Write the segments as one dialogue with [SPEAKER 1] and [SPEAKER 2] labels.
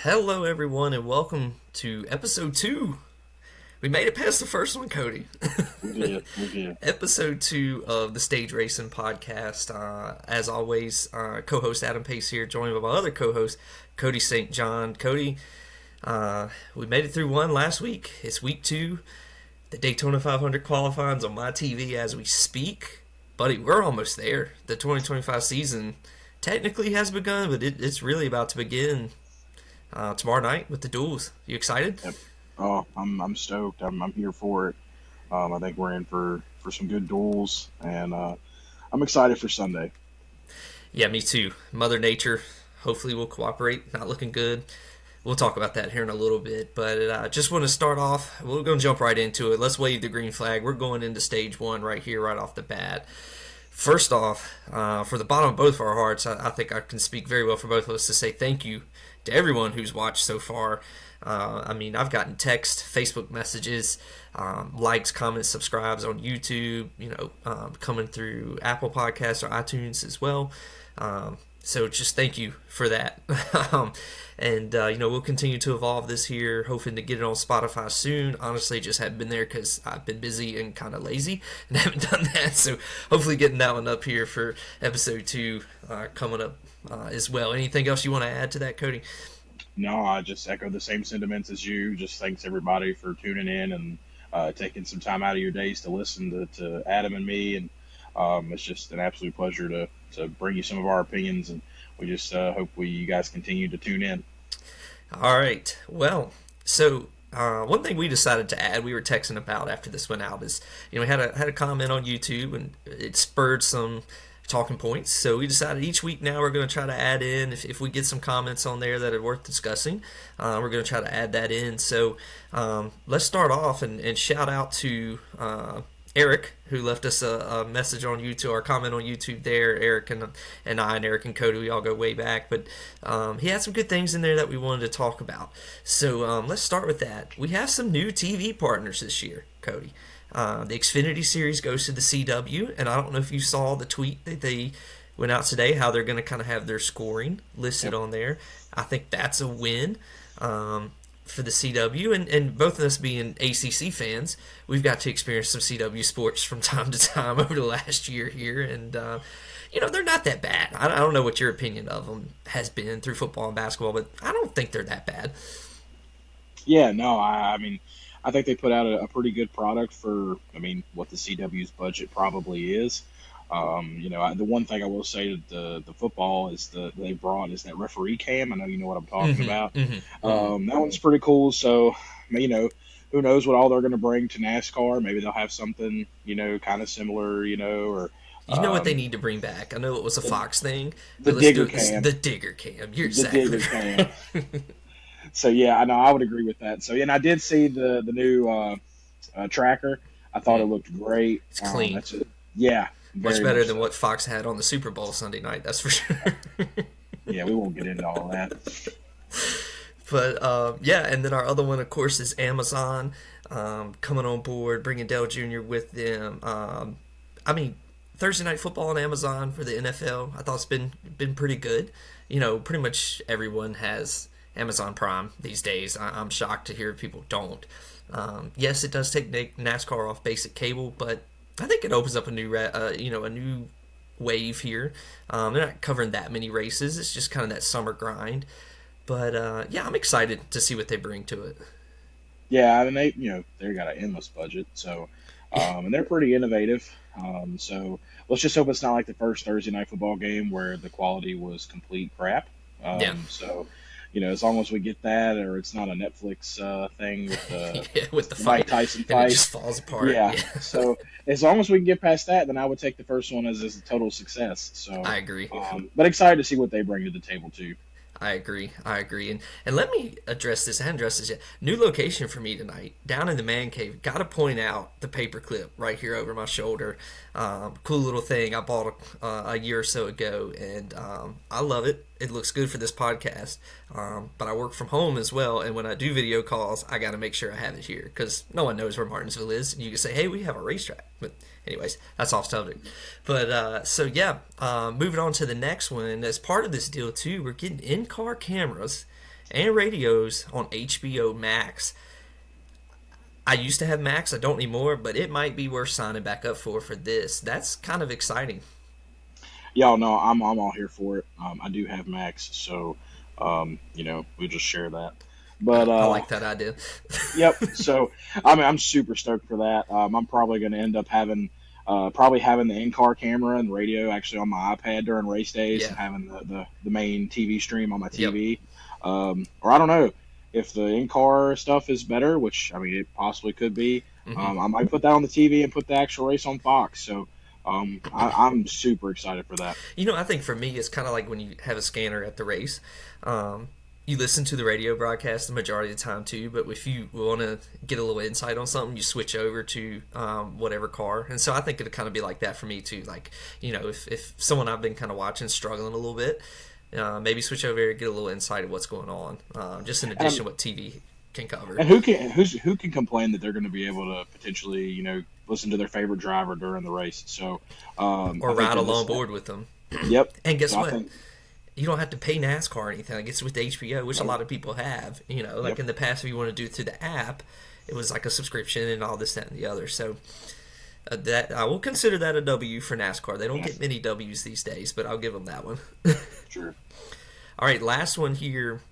[SPEAKER 1] Hello, everyone, and welcome to episode 2. We made it past the first one, Cody.
[SPEAKER 2] We did. We did.
[SPEAKER 1] Episode 2 of the Stage Racing Podcast. As always, co host Adam Pace here, joined by my other co host, Cody St. John. Cody, we made it through one last week. It's week 2. The Daytona 500 qualifying's on my TV as we speak. Buddy, we're almost there. The 2025 season technically has begun, but it's really about to begin tomorrow night with the duels. You excited?
[SPEAKER 2] Yep. Oh, I'm stoked. I'm here for it. I think we're in for some good duels, and I'm excited for Sunday.
[SPEAKER 1] Yeah, me too. Mother Nature hopefully will cooperate. Not looking good. We'll talk about that here in a little bit, but I just want to start off. We're going to jump right into it. Let's wave the green flag. We're going into stage 1 right here, right off the bat. First off, for the bottom of both of our hearts, I think I can speak very well for both of us to say thank you to everyone who's watched so far. I've gotten text, Facebook messages, likes, comments, subscribes on YouTube, coming through Apple Podcasts or iTunes as well. So just thank you for that. And we'll continue to evolve this here, hoping to get it on Spotify soon. Honestly, just haven't been there because I've been busy and kind of lazy and haven't done that. So hopefully getting that one up here for episode 2 coming up as well. Anything else you want to add to that, Cody?
[SPEAKER 2] No, I just echo the same sentiments as you. Just thanks everybody for tuning in and taking some time out of your days to listen to Adam and me. And it's just an absolute pleasure to bring you some of our opinions. And we just hope you guys continue to tune in.
[SPEAKER 1] All right. Well, so one thing we decided to add, we were texting about after this went out, is we had a comment on YouTube, and it spurred some talking points. So we decided each week now we're going to try to add in, if we get some comments on there that are worth discussing, we're going to try to add that in. So let's start off and shout out to Eric, who left us a message on YouTube, or a comment on YouTube there. Eric and I, and Eric and Cody, we all go way back, but he had some good things in there that we wanted to talk about. So let's start with that. We have some new TV partners this year, Cody. The Xfinity Series goes to the CW, and I don't know if you saw the tweet that they went out today, how they're going to kind of have their scoring listed on there. I think that's a win for the CW, and both of us being ACC fans, we've got to experience some CW sports from time to time over the last year here, and they're not that bad. I don't know what your opinion of them has been through football and basketball, but I don't think they're that bad.
[SPEAKER 2] Yeah, no, I mean, I think they put out a pretty good product for, what the CW's budget probably is. The one thing I will say to the football is they brought is that referee cam. I know you know what I'm talking about. That one's pretty cool. So, who knows what all they're going to bring to NASCAR? Maybe they'll have something, kind of similar, or
[SPEAKER 1] you know what they need to bring back? I know it was a Fox thing.
[SPEAKER 2] The digger cam.
[SPEAKER 1] The digger cam. You're
[SPEAKER 2] the
[SPEAKER 1] exactly
[SPEAKER 2] digger
[SPEAKER 1] right.
[SPEAKER 2] cam. So yeah, I know I would agree with that. So and I did see the new tracker. I thought it looked great.
[SPEAKER 1] It's clean.
[SPEAKER 2] Yeah.
[SPEAKER 1] Much better than what Fox had on the Super Bowl Sunday night, that's for sure.
[SPEAKER 2] Yeah, we won't get into all of that.
[SPEAKER 1] But, and then our other one, of course, is Amazon coming on board, bringing Dell Jr. with them. Thursday Night Football on Amazon for the NFL, I thought it's been pretty good. Pretty much everyone has Amazon Prime these days. I'm shocked to hear people don't. Yes, it does take NASCAR off basic cable, but I think it opens up a new wave here. They're not covering that many races. It's just kind of that summer grind. But I'm excited to see what they bring to it.
[SPEAKER 2] Yeah, I mean they got an endless budget, so and they're pretty innovative. So let's just hope it's not like the first Thursday night football game where the quality was complete crap. So as long as we get that, or it's not a Netflix thing with the
[SPEAKER 1] with the
[SPEAKER 2] Mike
[SPEAKER 1] fight,
[SPEAKER 2] Tyson
[SPEAKER 1] and it
[SPEAKER 2] fight.
[SPEAKER 1] just falls apart.
[SPEAKER 2] Yeah. So as long as we can get past that, then I would take the first one as a total success. So
[SPEAKER 1] I agree.
[SPEAKER 2] But excited to see what they bring to the table too.
[SPEAKER 1] I agree. And let me address this. I haven't addressed this yet. New location for me tonight, down in the man cave. Got to point out the paperclip right here over my shoulder. Cool little thing I bought a year or so ago, and I love it. It looks good for this podcast. But I work from home as well, and when I do video calls, I got to make sure I have it here because no one knows where Martinsville is. And you can say, hey, we have a racetrack. But anyways, that's off subject. But moving on to the next one. As part of this deal too, we're getting in-car cameras and radios on HBO Max. I used to have Max, I don't anymore, but it might be worth signing back up for this. That's kind of exciting.
[SPEAKER 2] Y'all know I'm all here for it. I do have Max, so we just share that. But
[SPEAKER 1] I like that idea.
[SPEAKER 2] yep. So I mean, I'm super stoked for that. I'm probably going to end up having probably having the in-car camera and radio actually on my iPad during race days,
[SPEAKER 1] Yeah.
[SPEAKER 2] and having the main TV stream on my
[SPEAKER 1] Yep.
[SPEAKER 2] TV. Or I don't know if the in-car stuff is better, which I mean it possibly could be.
[SPEAKER 1] Hmm.
[SPEAKER 2] I might put that on the TV and put the actual race on Fox. So I'm super excited for that.
[SPEAKER 1] I think for me, it's kind of like when you have a scanner at the race. Um, you listen to the radio broadcast the majority of the time too, but if you want to get a little insight on something, you switch over to whatever car. And so I think it'll kind of be like that for me too. Like, if someone I've been kind of watching struggling a little bit, maybe switch over and get a little insight of what's going on, just in addition
[SPEAKER 2] And
[SPEAKER 1] to what TV can cover.
[SPEAKER 2] And who can complain that they're going to be able to potentially listen to their favorite driver during the race? So
[SPEAKER 1] Or
[SPEAKER 2] I think
[SPEAKER 1] ride
[SPEAKER 2] that
[SPEAKER 1] along board with them.
[SPEAKER 2] yep.
[SPEAKER 1] And guess
[SPEAKER 2] So I
[SPEAKER 1] what?
[SPEAKER 2] think
[SPEAKER 1] You don't have to pay NASCAR or anything. Like it's with HBO, which a
[SPEAKER 2] no,
[SPEAKER 1] lot of people have. Like
[SPEAKER 2] yep.
[SPEAKER 1] in the past, if you want to do it through the app, it was like a subscription and all this, that, and the other. So that I will consider that a W for NASCAR. They don't
[SPEAKER 2] Yeah,
[SPEAKER 1] get many W's these days, but I'll give them that one.
[SPEAKER 2] sure.
[SPEAKER 1] All right, last one here.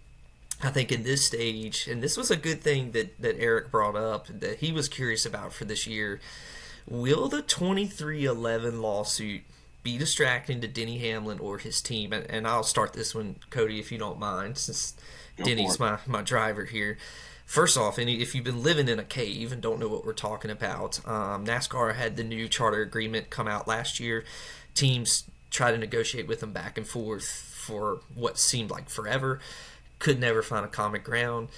[SPEAKER 1] I think in this stage, and this was a good thing that Eric brought up that he was curious about for this year. Will the 2311 lawsuit be distracting to Denny Hamlin or his team? And I'll start this one, Cody, if you don't mind, since
[SPEAKER 2] Go for
[SPEAKER 1] Denny's
[SPEAKER 2] it.
[SPEAKER 1] my driver here. First off, if you've been living in a cave and don't know what we're talking about, NASCAR had the new charter agreement come out last year. Teams try to negotiate with them back and forth for what seemed like forever. Could never find a common ground.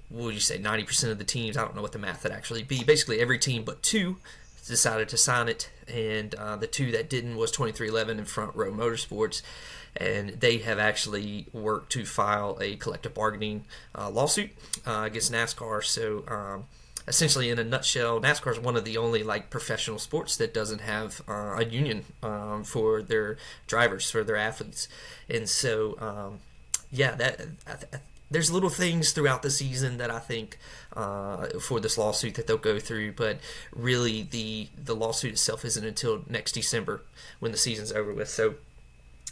[SPEAKER 1] What would you say, 90% of the teams? I don't know what the math would actually be. Basically, every team but two decided to sign it, and the two that didn't was 2311 and Front Row Motorsports, and they have actually worked to file a collective bargaining lawsuit against NASCAR. So essentially, in a nutshell, NASCAR is one of the only like professional sports that doesn't have a union for their drivers, for their athletes, and so yeah, there's little things throughout the season that I think for this lawsuit that they'll go through, but really the lawsuit itself isn't until next December when the season's over with. So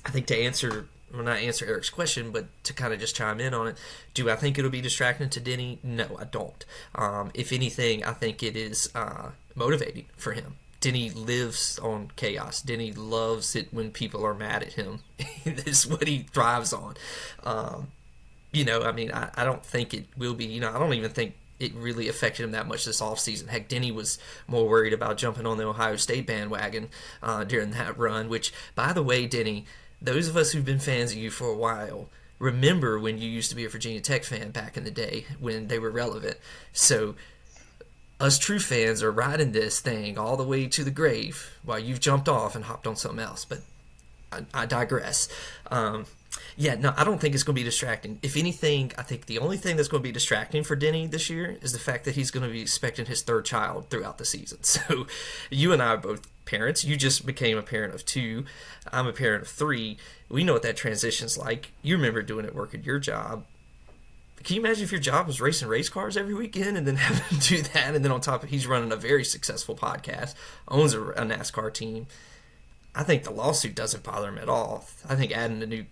[SPEAKER 1] I think to answer, well, not answer Eric's question, but to kind of just chime in on it, do I think it'll be distracting to Denny? No, I don't. If anything, I think it is motivating for him. Denny lives on chaos. Denny loves it when people are mad at him. It's what he thrives on. I don't think it will be, I don't even think it really affected him that much this offseason. Heck, Denny was more worried about jumping on the Ohio State bandwagon during that run, which, by the way, Denny, those of us who've been fans of you for a while, remember when you used to be a Virginia Tech fan back in the day when they were relevant. So us true fans are riding this thing all the way to the grave while you've jumped off and hopped on something else. But I digress. Yeah, no, I don't think it's going to be distracting. If anything, I think the only thing that's going to be distracting for Denny this year is the fact that he's going to be expecting his third child throughout the season. So you and I are both parents. You just became a parent of two. I'm a parent of three. We know what that transition's like. You remember doing it work at your job. Can you imagine if your job was racing race cars every weekend and then having to do that? And then on top of he's running a very successful podcast, owns a NASCAR team. I think the lawsuit doesn't bother him at all. I think adding a new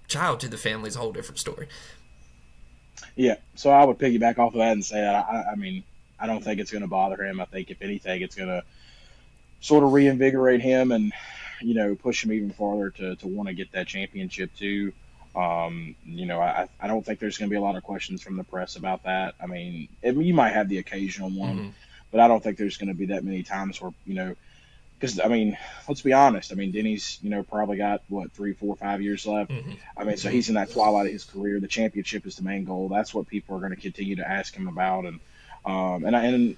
[SPEAKER 1] child to the family is a whole different story.
[SPEAKER 2] Yeah. So I would piggyback off of that and say that I mean I don't think it's going to bother him. I think if anything, it's going to sort of reinvigorate him and push him even farther to want to get that championship too. I don't think there's going to be a lot of questions from the press about that. I mean, you might have the occasional one,
[SPEAKER 1] Mm-hmm.
[SPEAKER 2] but I don't think there's going to be that many times where because I mean, let's be honest. I mean, Denny's probably got what 3, 4, 5 years left.
[SPEAKER 1] Mm-hmm.
[SPEAKER 2] I mean, so he's in that twilight of his career. The championship is the main goal. That's what people are going to continue to ask him about. And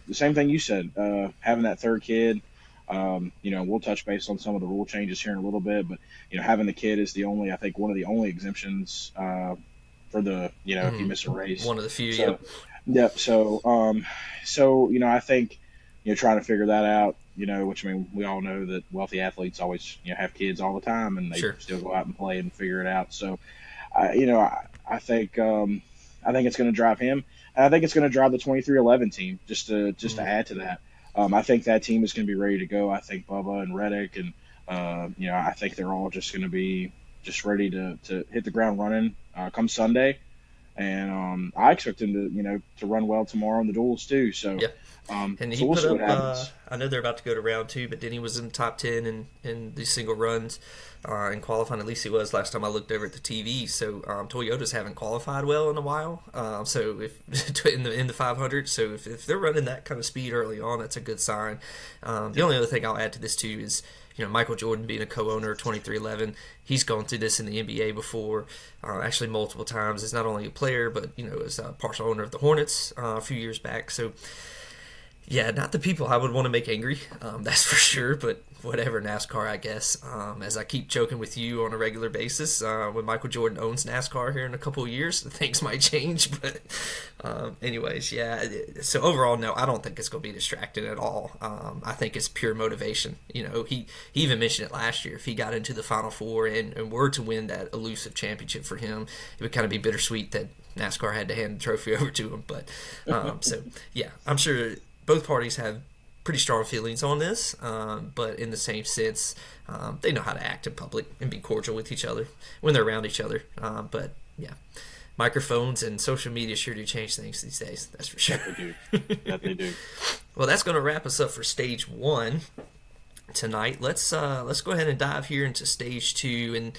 [SPEAKER 2] the same thing you said, having that third kid. We'll touch base on some of the rule changes here in a little bit, but having the kid is I think one of the only exemptions for the if you
[SPEAKER 1] Mm-hmm.
[SPEAKER 2] miss a race.
[SPEAKER 1] One of the few,
[SPEAKER 2] So
[SPEAKER 1] yep.
[SPEAKER 2] yep. I think trying to figure that out. Which I mean, we all know that wealthy athletes always have kids all the time, and they
[SPEAKER 1] Sure.
[SPEAKER 2] still go out and play and figure it out. So, I think I think it's going to drive him, and I think it's going to drive the 2311 team just to
[SPEAKER 1] Mm.
[SPEAKER 2] add to that. I think that team is going to be ready to go. I think Bubba and Reddick and I think they're all just going to be just ready to hit the ground running come Sunday, and I expect him to to run well tomorrow in the duels too. So
[SPEAKER 1] Yeah. And he
[SPEAKER 2] so we'll
[SPEAKER 1] put
[SPEAKER 2] see what
[SPEAKER 1] up.
[SPEAKER 2] happens.
[SPEAKER 1] I know they're about to go to round two, but then he was in the top 10 in these single runs in qualifying. At least he was last time I looked over at the TV. So Toyotas haven't qualified well in a while. So if in the 500, so if they're running that kind of speed early on, that's a good sign. The only other thing I'll add to this too is Michael Jordan being a co-owner of 2311, he's gone through this in the NBA before, actually multiple times. As not only a player, but as a partial owner of the Hornets a few years back. So yeah, not the people I would want to make angry, that's for sure, but whatever, NASCAR, I guess. As I keep joking with you on a regular basis, when Michael Jordan owns NASCAR here in a couple of years, things might change, but anyways, yeah. So overall, no, I don't think it's going to be distracting at all. I think it's pure motivation. He even mentioned it last year. If he got into the Final Four and were to win that elusive championship for him, it would kind of be bittersweet that NASCAR had to hand the trophy over to him. But so, yeah, I'm sure both parties have pretty strong feelings on this, but in the same sense, they know how to act in public and be cordial with each other when they're around each other. But yeah, microphones and social media sure do change things these days. That's for sure.
[SPEAKER 2] That they do. That they do.
[SPEAKER 1] Well, that's going to wrap us up for stage one tonight. Let's go ahead and dive here into stage two, and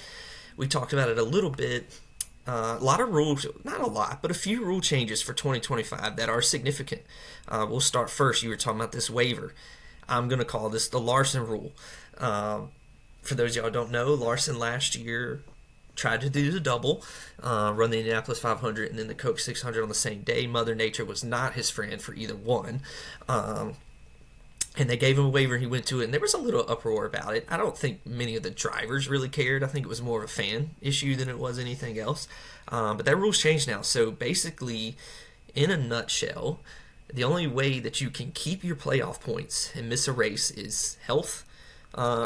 [SPEAKER 1] we talked about it a little bit. A lot of rules, not a lot, but a few rule changes for 2025 that are significant. We'll start first. You were talking about this waiver. I'm going to call this the Larson rule. For those of y'all who don't know, Larson last year tried to do the double, run the Indianapolis 500 and then the Coke 600 on the same day. Mother Nature was not his friend for either one. And they gave him a waiver and he went to it, and there was a little uproar about it. I don't think many of the drivers really cared. I think it was more of a fan issue than it was anything else. But that rule's changed now. So basically, in a nutshell, the only way that you can keep your playoff points and miss a race is health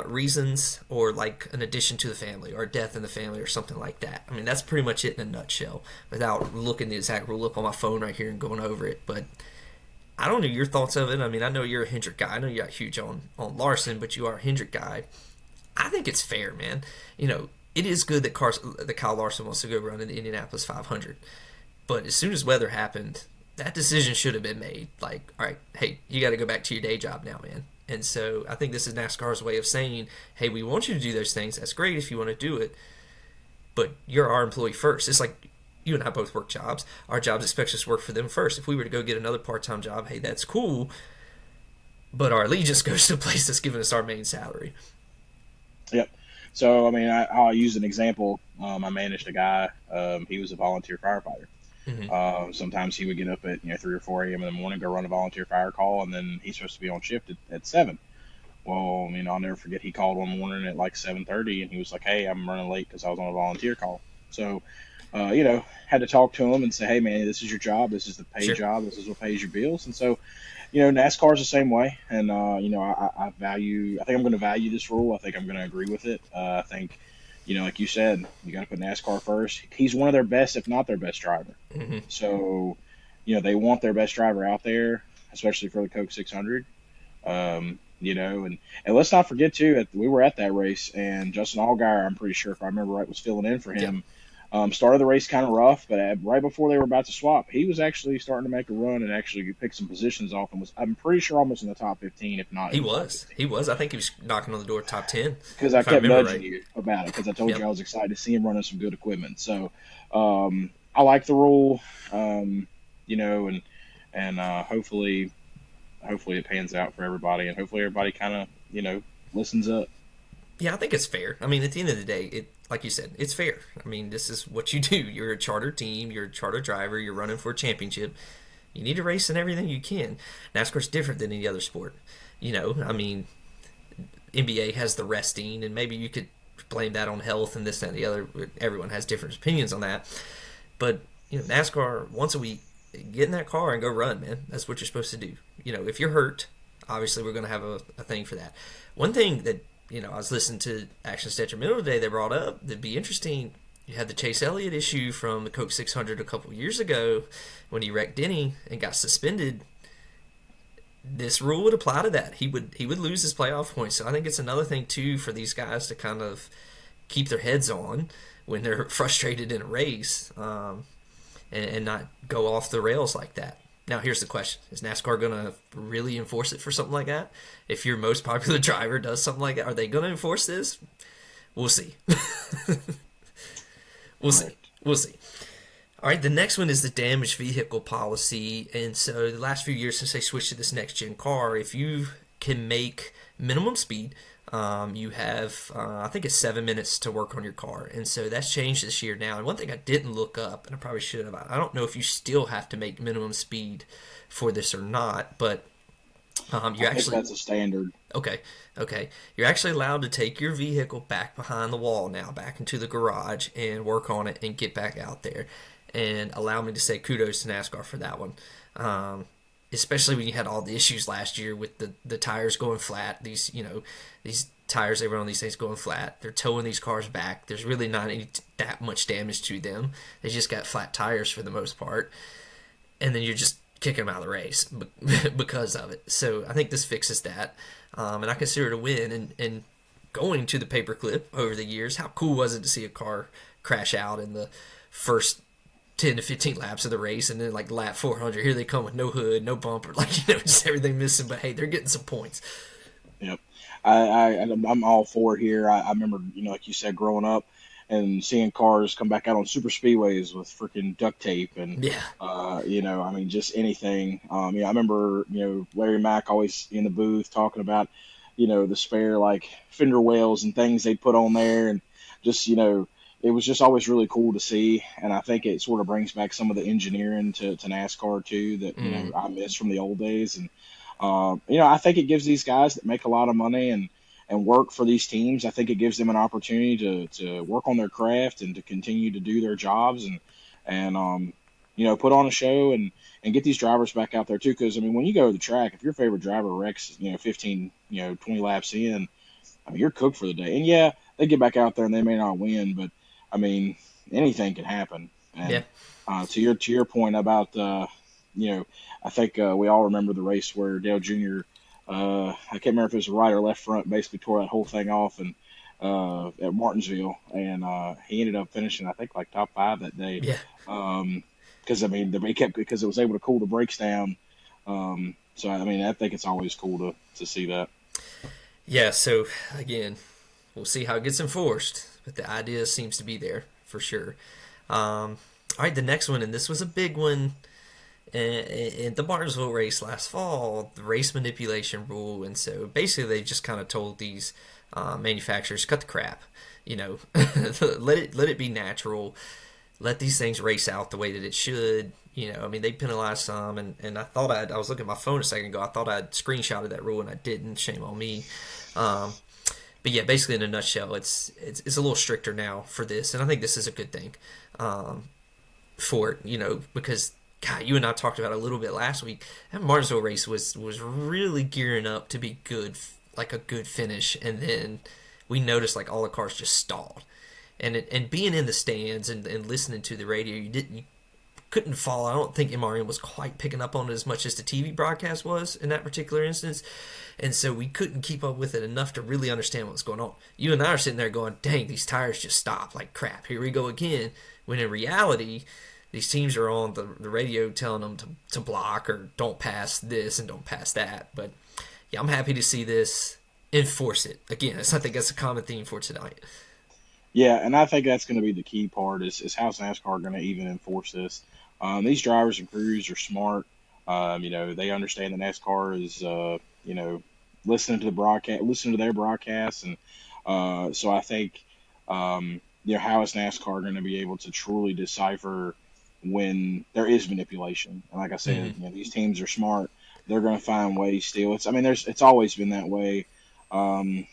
[SPEAKER 1] reasons, or like an addition to the family or death in the family or something like that. I mean, that's pretty much it in a nutshell without looking the exact rule up on my phone right here and going over it. But I don't know your thoughts of it. I mean, I know you're a Hendrick guy. I know you're not huge on Larson, but you are a Hendrick guy. I think it's fair, man. It is good that Kyle Larson wants to go run in the Indianapolis 500. But as soon as weather happened, that decision should have been made. Like, all right, hey, you got to go back to your day job now, man. And so I think this is NASCAR's way of saying, hey, we want you to do those things. That's great if you want to do it. But you're our employee first. It's like you and I both work jobs. Our jobs expect us to work for them first. If we were to go get another part-time job, hey, that's cool. But our allegiance goes to the place that's giving us our main salary.
[SPEAKER 2] Yep. So, I mean, I'll use an example. I managed a guy. He was a volunteer firefighter.
[SPEAKER 1] Mm-hmm.
[SPEAKER 2] Sometimes he would get up at 3 or 4 a.m. in the morning, go run a volunteer fire call, and then he's supposed to be on shift at 7. Well, I'll never forget. He called one morning at like 7:30, and he was like, "Hey, I'm running late because I was on a volunteer call." So, had to talk to him and say, "Hey, man, this is your job. This is the paid
[SPEAKER 1] Sure.
[SPEAKER 2] job. This is what pays your bills." And so, NASCAR's the same way. And I value. I think I'm going to value this rule. I think I'm going to agree with it. I think, like you said, you got to put NASCAR first. He's one of their best, if not their best driver.
[SPEAKER 1] Mm-hmm.
[SPEAKER 2] So, they want their best driver out there, especially for the Coke 600. And let's not forget too that we were at that race, and Justin Allgaier, I'm pretty sure if I remember right, was filling in for him. Started the race kind of rough, but right before they were about to swap, he was actually starting to make a run and actually pick some positions off, and was, I'm pretty sure, almost in the top 15, if not.
[SPEAKER 1] He was. He was. I think he was knocking on the door top 10.
[SPEAKER 2] Because I kept
[SPEAKER 1] remember
[SPEAKER 2] nudging
[SPEAKER 1] right.
[SPEAKER 2] you about it, because I told
[SPEAKER 1] Yep.
[SPEAKER 2] you I was excited to see him running some good equipment. So I like the rule, and hopefully it pans out for everybody, and hopefully everybody kind of listens up.
[SPEAKER 1] Yeah, I think it's fair. I mean, at the end of the day, like you said, it's fair. I mean, this is what you do. You're a charter team. You're a charter driver. You're running for a championship. You need to race in everything you can. NASCAR's different than any other sport. I mean, NBA has the resting, and maybe you could blame that on health and this, that, and the other. Everyone has different opinions on that. But, NASCAR, once a week, get in that car and go run, man. That's what you're supposed to do. If you're hurt, obviously we're going to have a thing for that. One thing that, I was listening to Action Detrimental today, they brought up that'd be interesting. You had the Chase Elliott issue from the Coke 600 a couple years ago when he wrecked Denny and got suspended. This rule would apply to that. He would lose his playoff points. So I think it's another thing too for these guys to kind of keep their heads on when they're frustrated in a race, and not go off the rails like that. Now, here's the question: is NASCAR going to really enforce it for something like that? If your most popular driver does something like that, are they going to enforce this? We'll see. We'll see.
[SPEAKER 2] Right.
[SPEAKER 1] We'll see. All right, the next one is the damaged vehicle policy. And so the last few years since they switched to this next gen car, if you can make minimum speed, you have, I think it's 7 minutes to work on your car. And so that's changed this year now. And one thing I didn't look up, and I probably should have, I don't know if you still have to make minimum speed for this or not, but you're
[SPEAKER 2] I think
[SPEAKER 1] actually,
[SPEAKER 2] that's a standard.
[SPEAKER 1] okay, okay. You're actually allowed to take your vehicle back behind the wall now, back into the garage, and work on it and get back out there. And allow me to say kudos to NASCAR for that one. Especially when you had all the issues last year with the tires going flat. These tires they run on these things going flat. They're towing these cars back. There's really not that much damage to them. They just got flat tires for the most part. And then you're just kicking them out of the race because of it. So I think this fixes that. And I consider it a win. And going to the paperclip over the years, how cool was it to see a car crash out in the first 10 to 15 laps of the race, and then like lap 400, here they come with no hood, no bumper, just everything missing. But hey, they're getting some points.
[SPEAKER 2] Yep. I'm all for it here. I remember, like you said, growing up and seeing cars come back out on super speedways with freaking duct tape and,
[SPEAKER 1] Yeah,
[SPEAKER 2] just anything. I remember, Larry Mack always in the booth talking about, the spare like fender wells and things they put on there, and just, it was just always really cool to see. And I think it sort of brings back some of the engineering to NASCAR too that, I miss from the old days. And, I think it gives these guys that make a lot of money and work for these teams, I think it gives them an opportunity to work on their craft and to continue to do their jobs and put on a show and get these drivers back out there too. Because, when you go to the track, if your favorite driver wrecks, 15, 20 laps in, you're cooked for the day. And yeah, they get back out there and they may not win, but anything can happen.
[SPEAKER 1] yeah,
[SPEAKER 2] And to your point about I think we all remember the race where Dale Jr. I can't remember if it was right or left front, basically tore that whole thing off and at Martinsville, and he ended up finishing I think like top 5 that day.
[SPEAKER 1] yeah,
[SPEAKER 2] Because he kept because it was able to cool the brakes down. So I think it's always cool to see that.
[SPEAKER 1] yeah. So again, we'll see how it gets enforced, but the idea seems to be there for sure. All right, the next one, and this was a big one in the Martinsville race last fall, the race manipulation rule. And so basically, they just kind of told these manufacturers, cut the crap, let it be natural, let these things race out the way that it should. They penalized some, and I was looking at my phone a second ago. I thought I'd screenshotted that rule, and I didn't. Shame on me. But yeah, basically in a nutshell, it's a little stricter now for this, and I think this is a good thing for it, because God, you and I talked about it a little bit last week. That Martinsville race was really gearing up to be good, like a good finish, and then we noticed like all the cars just stalled, and being in the stands and listening to the radio, you couldn't follow. I don't think MRN was quite picking up on it as much as the TV broadcast was in that particular instance. And so we couldn't keep up with it enough to really understand what was going on. You and I are sitting there going, dang, these tires just stopped. Like, crap, here we go again. When in reality, these teams are on the radio telling them to block or don't pass this and don't pass that. But, yeah, I'm happy to see this enforce it. Again, I think that's a common theme for tonight.
[SPEAKER 2] Yeah, and I think that's going to be the key part is how's NASCAR going to even enforce this? These drivers and crews are smart. They understand that NASCAR is, listening to their broadcasts, and so I think, how is NASCAR going to be able to truly decipher when there is manipulation? And like I said, these teams are smart. They're going to find ways still. It's always been that way. I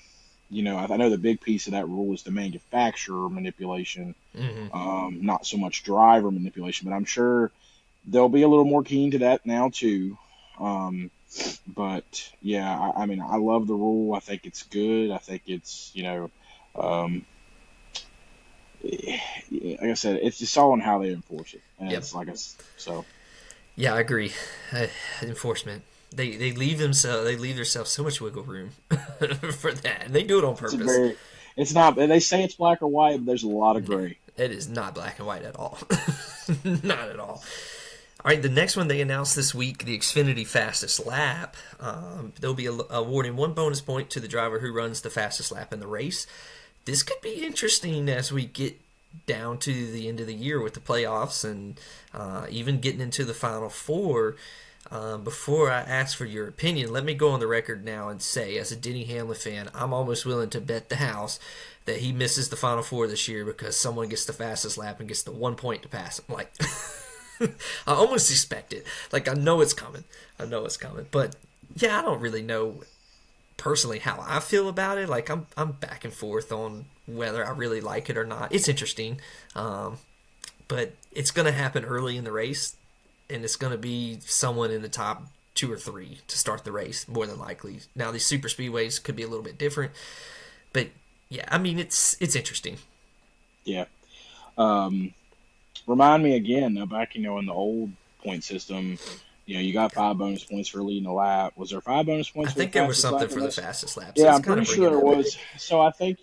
[SPEAKER 2] know the big piece of that rule is the manufacturer manipulation, not so much driver manipulation, but I'm sure they'll be a little more keen to that now too. But yeah, I love the rule. I think it's good. I think it's, like I said, it's just all on how they enforce it, and
[SPEAKER 1] Yep.
[SPEAKER 2] it's like so.
[SPEAKER 1] Yeah, I agree. Uh, Enforcement. They leave themselves they leave themselves so much wiggle room for that, and they do it on
[SPEAKER 2] It's a
[SPEAKER 1] purpose.
[SPEAKER 2] very, it's not. They say it's black or white, but there's a lot of
[SPEAKER 1] No,
[SPEAKER 2] gray.
[SPEAKER 1] it is not black and white at all. Not at all. All right, the next one they announced this week, the Xfinity Fastest Lap. They'll be awarding one bonus point to the driver who runs the fastest lap in the race. This could be interesting as we get down to the end of the year with the playoffs and even getting into the Final Four. Before I ask for your opinion, let me go on the record now and say, as a Denny Hamlin fan, I'm almost willing to bet the house that he misses the Final Four this year because someone gets the fastest lap and gets the 1 point to pass him. Like, I almost expect it. Like, I know it's coming. I know it's coming. But yeah, I don't really know personally how I feel about it. Like, I'm back and forth on whether I really like it or not. It's interesting, but it's going to happen early in the race, and it's going to be someone in the top two or three to start the race, more than likely. Now, these super speedways could be a little bit different, but yeah, I mean, it's interesting.
[SPEAKER 2] Yeah. Um, Remind me again back, in the old point system. You got 5 bonus points for leading a lap. Was there 5 bonus
[SPEAKER 1] I
[SPEAKER 2] points for the
[SPEAKER 1] think there was
[SPEAKER 2] fastest
[SPEAKER 1] something
[SPEAKER 2] lap
[SPEAKER 1] for
[SPEAKER 2] in
[SPEAKER 1] the
[SPEAKER 2] this?
[SPEAKER 1] fastest lap, so
[SPEAKER 2] Yeah,
[SPEAKER 1] it's
[SPEAKER 2] I'm
[SPEAKER 1] kind
[SPEAKER 2] pretty
[SPEAKER 1] of
[SPEAKER 2] sure
[SPEAKER 1] bringing
[SPEAKER 2] there
[SPEAKER 1] that back.
[SPEAKER 2] was. So I think,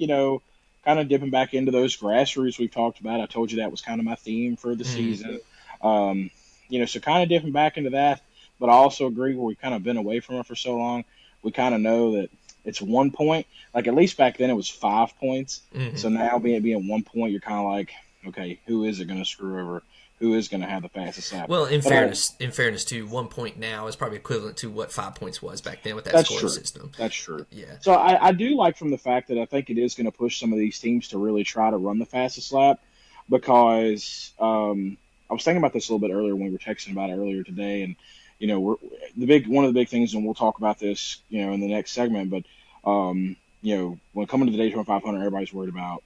[SPEAKER 2] kind of dipping back into those grassroots we've talked about. I told you that was kind of my theme for the
[SPEAKER 1] Mm-hmm.
[SPEAKER 2] season. Um, so kind of dipping back into that. But I also agree where we've kind of been away from it for so long. We kind of know that it's 1 point. Like at least back then it was 5 points.
[SPEAKER 1] Mm-hmm.
[SPEAKER 2] So now being 1 point, you're kind of like, okay, who is it going to screw over? Who is going to have the fastest lap?
[SPEAKER 1] Well,
[SPEAKER 2] But I,
[SPEAKER 1] in fairness, too, 1 point now is probably equivalent to what 5 points was back then with that
[SPEAKER 2] That's
[SPEAKER 1] scoring
[SPEAKER 2] true.
[SPEAKER 1] system.
[SPEAKER 2] That's true.
[SPEAKER 1] Yeah.
[SPEAKER 2] So I do like from the fact that I think it is going to push some of these teams to really try to run the fastest lap because I was thinking about this a little bit earlier when we were texting about it earlier today, and we're one of the big things, and we'll talk about this in the next segment. But when coming to the Daytona 500, everybody's worried about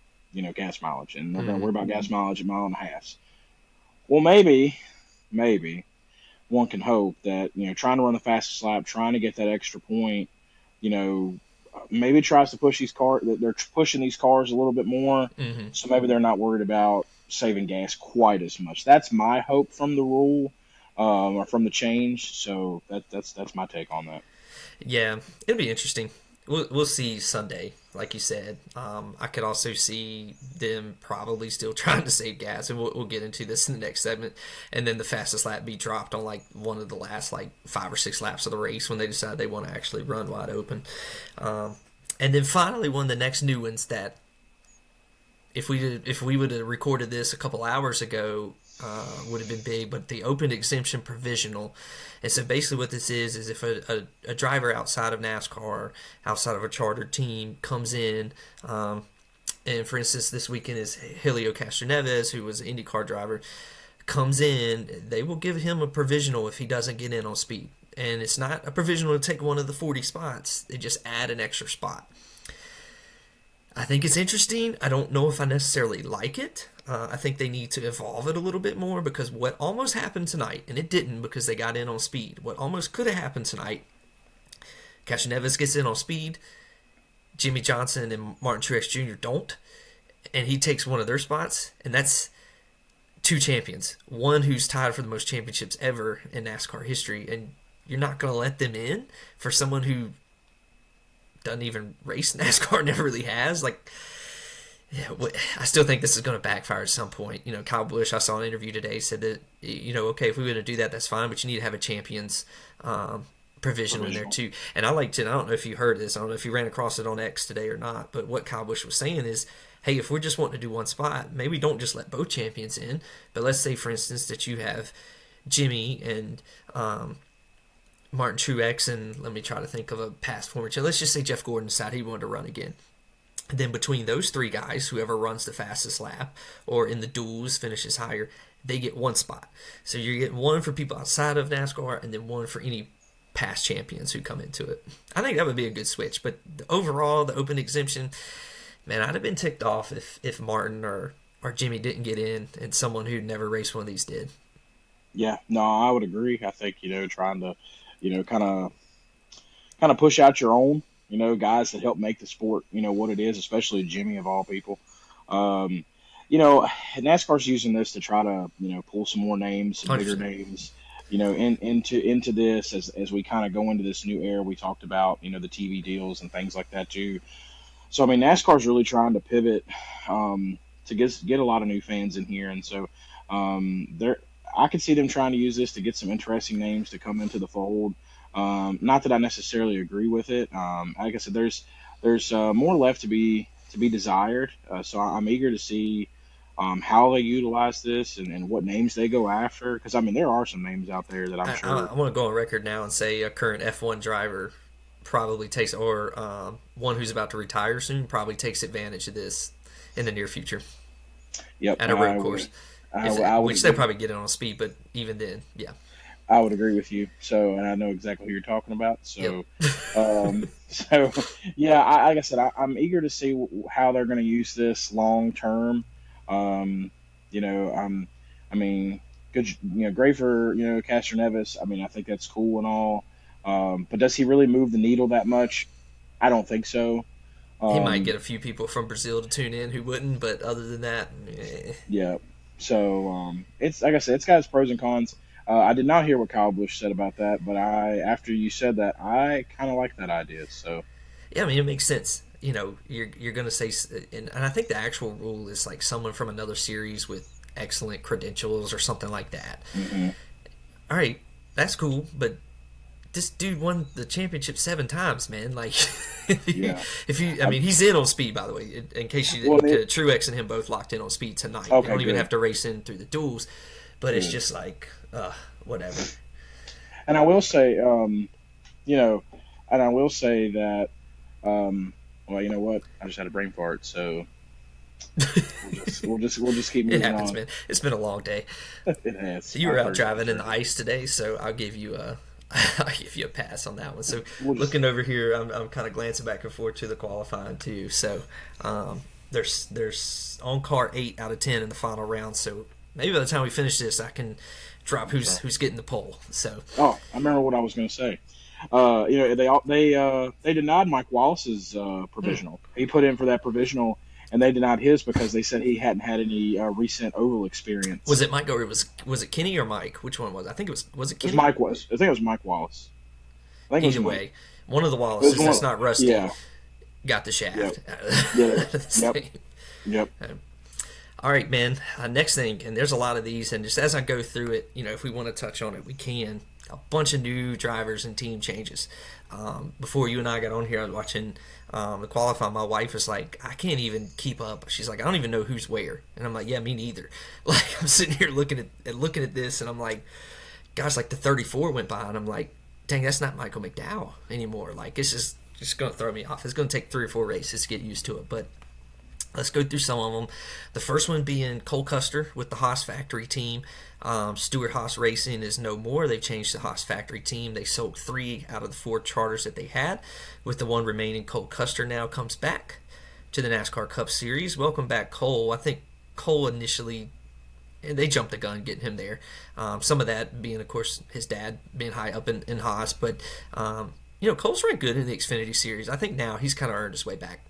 [SPEAKER 2] gas mileage, and they're going to
[SPEAKER 1] Mm-hmm.
[SPEAKER 2] worry about gas mileage at mile and a half. Well, maybe one can hope that trying to run the fastest lap, trying to get that extra point, maybe tries to push these cars. They're pushing these cars a little bit more,
[SPEAKER 1] Mm-hmm.
[SPEAKER 2] so maybe they're not worried about saving gas quite as much. That's my hope from the rule, or from the change. So that's my take on that.
[SPEAKER 1] Yeah, it'll be interesting. We'll see Sunday, like you said. I could also see them probably still trying to save gas, and we'll get into this in the next segment. And then the fastest lap be dropped on like one of the last like 5 or 6 laps of the race when they decide they want to actually run wide open. Um, and then finally, one of the next new ones that if we would have recorded this a couple hours ago, would have been big. But the open exemption provisional, and so basically what this is if a driver outside of NASCAR, outside of a chartered team, comes in. And for instance, this weekend is Helio Castroneves, who was an IndyCar driver, comes in. They will give him a provisional if he doesn't get in on speed, and it's not a provisional to take one of the 40 spots. They just add an extra spot. I think it's interesting. I don't know if I necessarily like it. I think they need to evolve it a little bit more because what almost happened tonight, and it didn't because they got in on speed. What almost could have happened tonight, Castroneves gets in on speed, Jimmy Johnson and Martin Truex Jr. don't, and he takes one of their spots, and that's two champions. One who's tied for the most championships ever in NASCAR history, and you're not going to let them in for someone who doesn't even race NASCAR, never really has. Like, yeah, I still think this is going to backfire at some point. Kyle Busch, I saw an interview today, said that, okay, if we were going to do that, that's fine, but you need to have a champions provision in there
[SPEAKER 2] Provisional.
[SPEAKER 1] too. And I liked it. I don't know if you heard this. I don't know if you ran across it on X today or not, but what Kyle Busch was saying is, hey, if we're just wanting to do one spot, maybe don't just let both champions in, but let's say, for instance, that you have Jimmy and Martin Truex, and let me try to think of a past former champion. Let's just say Jeff Gordon decided he wanted to run again. And then between those three guys, whoever runs the fastest lap or in the duels finishes higher, they get one spot. So you're getting one for people outside of NASCAR and then one for any past champions who come into it. I think that would be a good switch. But overall, the open exemption, man, I'd have been ticked off if Martin or Jimmy didn't get in and someone who'd never raced one of these did.
[SPEAKER 2] Yeah, no, I would agree. I think trying to kind of push out your own guys that help make the sport what it is, especially Jimmy of all people. Um, NASCAR's using this to try to, pull some more names, some bigger
[SPEAKER 1] 100%.
[SPEAKER 2] names, into this as we kind of go into this new era. We talked about, the TV deals and things like that too. So I mean, NASCAR's really trying to pivot, to get a lot of new fans in here, and so they're I could see them trying to use this to get some interesting names to come into the fold. Not that I necessarily agree with it. Like I said, there's more left to be desired. So I'm eager to see how they utilize this and what names they go after. Because I mean, there are some names out there that I'm sure.
[SPEAKER 1] I want to go on record now and say a current F1 driver probably takes, or one who's about to retire soon, probably takes advantage of this in the near future
[SPEAKER 2] Yep,
[SPEAKER 1] at a road course. If,
[SPEAKER 2] I would
[SPEAKER 1] which they
[SPEAKER 2] agree.
[SPEAKER 1] probably get it on speed, but even then, yeah.
[SPEAKER 2] I would agree with you. So, and I know exactly who you're talking about.
[SPEAKER 1] Yep.
[SPEAKER 2] So yeah, like I said, I'm eager to see how they're going to use this long term. Um, you know, I'm, I mean, good, great for Castro Nevis. I mean, I think that's cool and all. But does he really move the needle that much? I don't think so.
[SPEAKER 1] He might get
[SPEAKER 2] Um,
[SPEAKER 1] a few people from Brazil to tune in who wouldn't, but other than that,
[SPEAKER 2] yeah. So it's like I said, it's got its pros and cons. I did not hear what Kyle Busch said about that, but after you said that, I kind of like that idea. So
[SPEAKER 1] yeah, I mean, it makes sense. You're gonna say, and I think the actual rule is like someone from another series with excellent credentials or something like that.
[SPEAKER 2] hmm
[SPEAKER 1] All right, that's cool, but this dude won the championship 7 times, man. Like,
[SPEAKER 2] yeah.
[SPEAKER 1] I
[SPEAKER 2] I,
[SPEAKER 1] mean, he's in on speed, by the way. In case you
[SPEAKER 2] well,
[SPEAKER 1] didn't get it, Truex and him both locked in on speed tonight. They
[SPEAKER 2] okay,
[SPEAKER 1] don't even
[SPEAKER 2] good,
[SPEAKER 1] have to race in through the duels, but it's
[SPEAKER 2] good.
[SPEAKER 1] just like, whatever.
[SPEAKER 2] And I will say, you know, and I will say that, well, you know what? I just had a brain fart, so we'll just keep
[SPEAKER 1] It
[SPEAKER 2] moving
[SPEAKER 1] happens,
[SPEAKER 2] on.
[SPEAKER 1] man. It's been a long day.
[SPEAKER 2] It has.
[SPEAKER 1] You were
[SPEAKER 2] I've
[SPEAKER 1] out
[SPEAKER 2] heard it.
[SPEAKER 1] driving
[SPEAKER 2] I've
[SPEAKER 1] in the
[SPEAKER 2] heard it.
[SPEAKER 1] ice today, so I'll give you a I'll give you a pass on that one. So
[SPEAKER 2] We'll just
[SPEAKER 1] looking over here, I'm kind of glancing back and forth to the qualifying too. So there's on car 8 out of 10 in the final round. So maybe by the time we finish this, I can drop
[SPEAKER 2] okay.
[SPEAKER 1] who's getting the pole. So
[SPEAKER 2] Oh, I remember what I was going to say. They denied Mike Wallace's
[SPEAKER 1] hmm.
[SPEAKER 2] provisional. He put in for that provisional, and they denied his because they said he hadn't had any recent oval
[SPEAKER 1] Was
[SPEAKER 2] experience.
[SPEAKER 1] it Mike or was it Kenny or Mike? Which one was it? I think it was it
[SPEAKER 2] It was
[SPEAKER 1] Kenny?
[SPEAKER 2] Mike was. I think it was Mike Wallace. I think it was
[SPEAKER 1] Either
[SPEAKER 2] Mike.
[SPEAKER 1] way, one of the
[SPEAKER 2] It was
[SPEAKER 1] Wallaces
[SPEAKER 2] one.
[SPEAKER 1] that's not Rusty
[SPEAKER 2] Yeah.
[SPEAKER 1] got the
[SPEAKER 2] Yep.
[SPEAKER 1] shaft
[SPEAKER 2] Yeah.
[SPEAKER 1] out of this
[SPEAKER 2] Yep.
[SPEAKER 1] thing.
[SPEAKER 2] Yep.
[SPEAKER 1] All right, man. Next thing, and there's a lot of these, and just as I go through it, if we want to touch on it, we can. A bunch of new drivers and team changes. Before you and I got on here, I was watching the qualifying. My wife was like, I can't even keep up. She's like, I don't even know who's where, and I'm like, yeah, me neither. Like I'm sitting here looking at this, and I'm like, gosh, like the 34 went by, and I'm like, dang, that's not Michael McDowell anymore. Like it's just gonna throw me off. It's gonna take 3 or 4 races to get used to it, but let's go through some of them. The first one being Cole Custer with the Haas Factory team. Stewart Haas Racing is no more. They've changed the Haas Factory team. They sold 3 out of the 4 charters that they had. With the one remaining, Cole Custer now comes back to the NASCAR Cup Series. Welcome back, Cole. I think Cole initially they jumped the gun getting him there. Some of that being, of course, his dad being high up in Haas, but Cole's ran good in the Xfinity Series. I think now he's kind of earned his way back.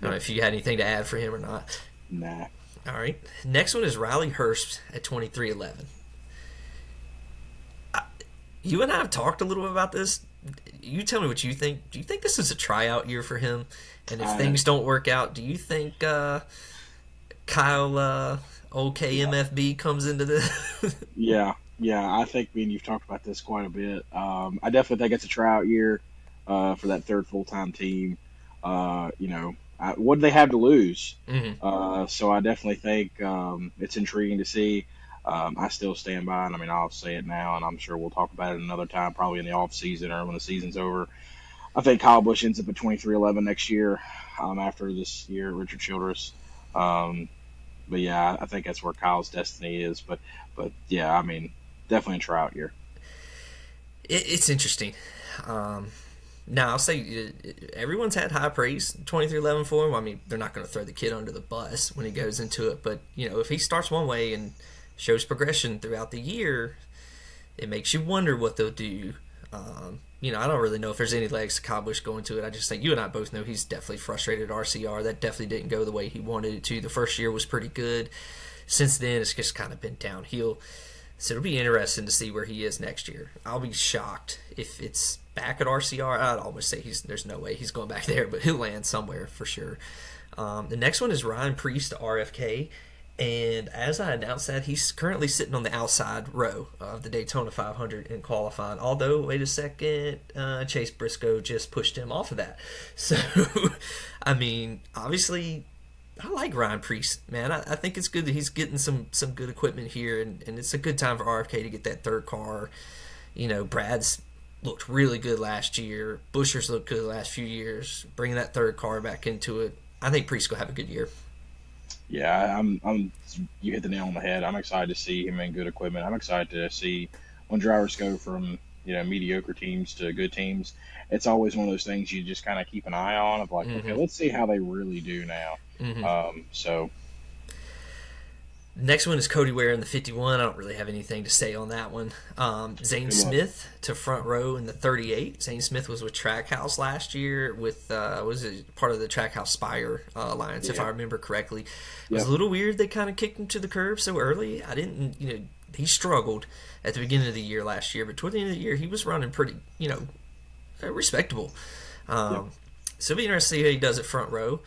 [SPEAKER 1] I don't know
[SPEAKER 2] Yep.
[SPEAKER 1] if you had anything to add for him or not.
[SPEAKER 2] Nah.
[SPEAKER 1] All right. Next one is Riley Hurst at 2311. You and I have talked a little bit about this. You tell me what you think. Do you think this is a tryout year for him? And if
[SPEAKER 2] I
[SPEAKER 1] things don't work out, do you think Kyle OKMFB comes into this?
[SPEAKER 2] Yeah, yeah. I think me and you've talked about this quite a bit. I definitely think it's a tryout year for that third full time team. What do they have to lose?
[SPEAKER 1] hmm
[SPEAKER 2] So I definitely think it's intriguing to see. I still stand by, and I mean I'll say it now, and I'm sure we'll talk about it another time, probably in the off season or when the season's over. I think Kyle Busch ends up at 23-11 next year after this year, Richard Childress. Um, but yeah, I think that's where Kyle's destiny is. But yeah, I mean, definitely a tryout year.
[SPEAKER 1] it's interesting. Um, Now, I'll say everyone's had high praise 2311 for him. I mean, they're not going to throw the kid under the bus when he goes into it, but if he starts one way and shows progression throughout the year, it makes you wonder what they'll do I don't really know if there's any legs to Kyle Busch going to it. I just think you and I both know he's definitely frustrated at RCR. That definitely didn't go the way he wanted it to. The first year was pretty good. Since then, it's just kind of been downhill. So it'll be interesting to see where he is next year. I'll be shocked if it's back at RCR. I'd almost say there's no way he's going back there, but he'll land somewhere for sure. The next one is Ryan Priest to RFK. And as I announced that, he's currently sitting on the outside row of the Daytona 500 in qualifying. Although, wait a second, Chase Briscoe just pushed him off of that. So, I mean, obviously, I like Ryan Priest, man. I think it's good that he's getting some good equipment here, and it's a good time for RFK to get that third car. Brad's looked really good last year. Buscher's looked good the last few years. Bringing that third car back into it, I think Priest will have a good year.
[SPEAKER 2] Yeah, you hit the nail on the head. I'm excited to see him in good equipment. I'm excited to see when drivers go from, mediocre teams to good teams. It's always one of those things you just kind of keep an eye on of like, okay, let's see how they really do now. So
[SPEAKER 1] Next one is Cody Ware in the 51. I don't really have anything to say on that one. Zane Smith to front row in the 38. Zane Smith was with Trackhouse last year with was it part of the Trackhouse Spire Alliance, if I remember correctly. It was a little weird they kind of kicked him to the curb so early. I didn't, he struggled at the beginning of the year last year, but toward the end of the year he was running pretty, respectable. So it'll be interesting to see how he does at front row.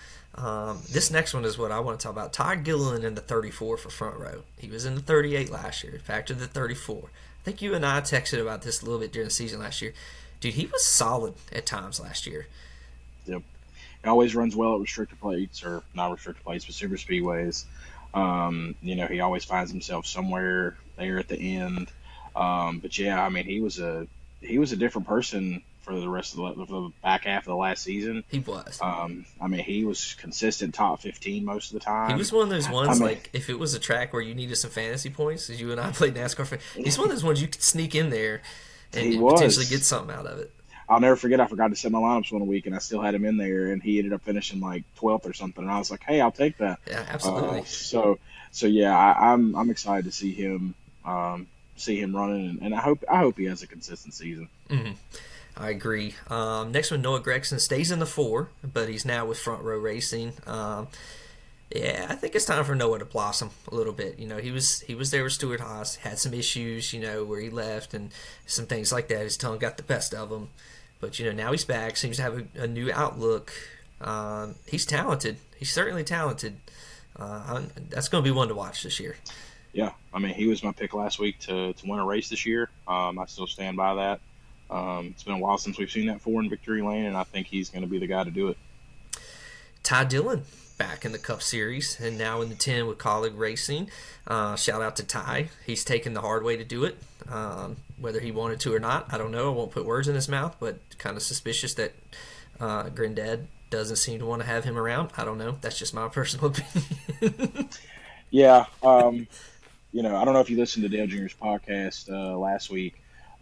[SPEAKER 1] This next one is what I want to talk about. Ty Gilliland in the 34 for front row. He was in the 38 last year, back to the 34. I think you and I texted about this a little bit during the season last year. Dude, he was solid at times last year.
[SPEAKER 2] Yep. He always runs well at restricted plates, or not restricted plates, but super speedways. He always finds himself somewhere there at the end. But yeah, I mean, he was a different person for the rest of the back half of the last season.
[SPEAKER 1] He was.
[SPEAKER 2] He was consistent top 15 most of the time.
[SPEAKER 1] He was one of those ones, like, if it was a track where you needed some fantasy points, as you and I played NASCAR, he's one of those ones you could sneak in there and potentially get something out of it.
[SPEAKER 2] I'll never forget, I forgot to set my lineups one week, and I still had him in there, and he ended up finishing like 12th or something, and I was like, hey, I'll take that.
[SPEAKER 1] Yeah, absolutely.
[SPEAKER 2] So yeah, I'm excited to see him running, and I hope he has a consistent season.
[SPEAKER 1] Mm-hmm. I agree. Next one, Noah Gregson stays in the 4, but he's now with Front Row Racing. I think it's time for Noah to blossom a little bit. He was there with Stuart Haas, had some issues, where he left and some things like that. His tongue got the best of him. But, now he's back, seems to have a new outlook. He's talented. He's certainly talented. That's going to be one to watch this year.
[SPEAKER 2] Yeah, he was my pick last week to win a race this year. I still stand by that. It's been a while since we've seen that 4 in victory lane, and I think he's going to be the guy to do it.
[SPEAKER 1] Ty Dillon back in the Cup Series and now in the 10 with Colleague Racing. Shout out to Ty. He's taken the hard way to do it. Whether he wanted to or not, I don't know. I won't put words in his mouth, but kind of suspicious that Granddad doesn't seem to want to have him around. I don't know. That's just my personal opinion.
[SPEAKER 2] Yeah. I don't know if you listened to Dale Jr.'s podcast last week.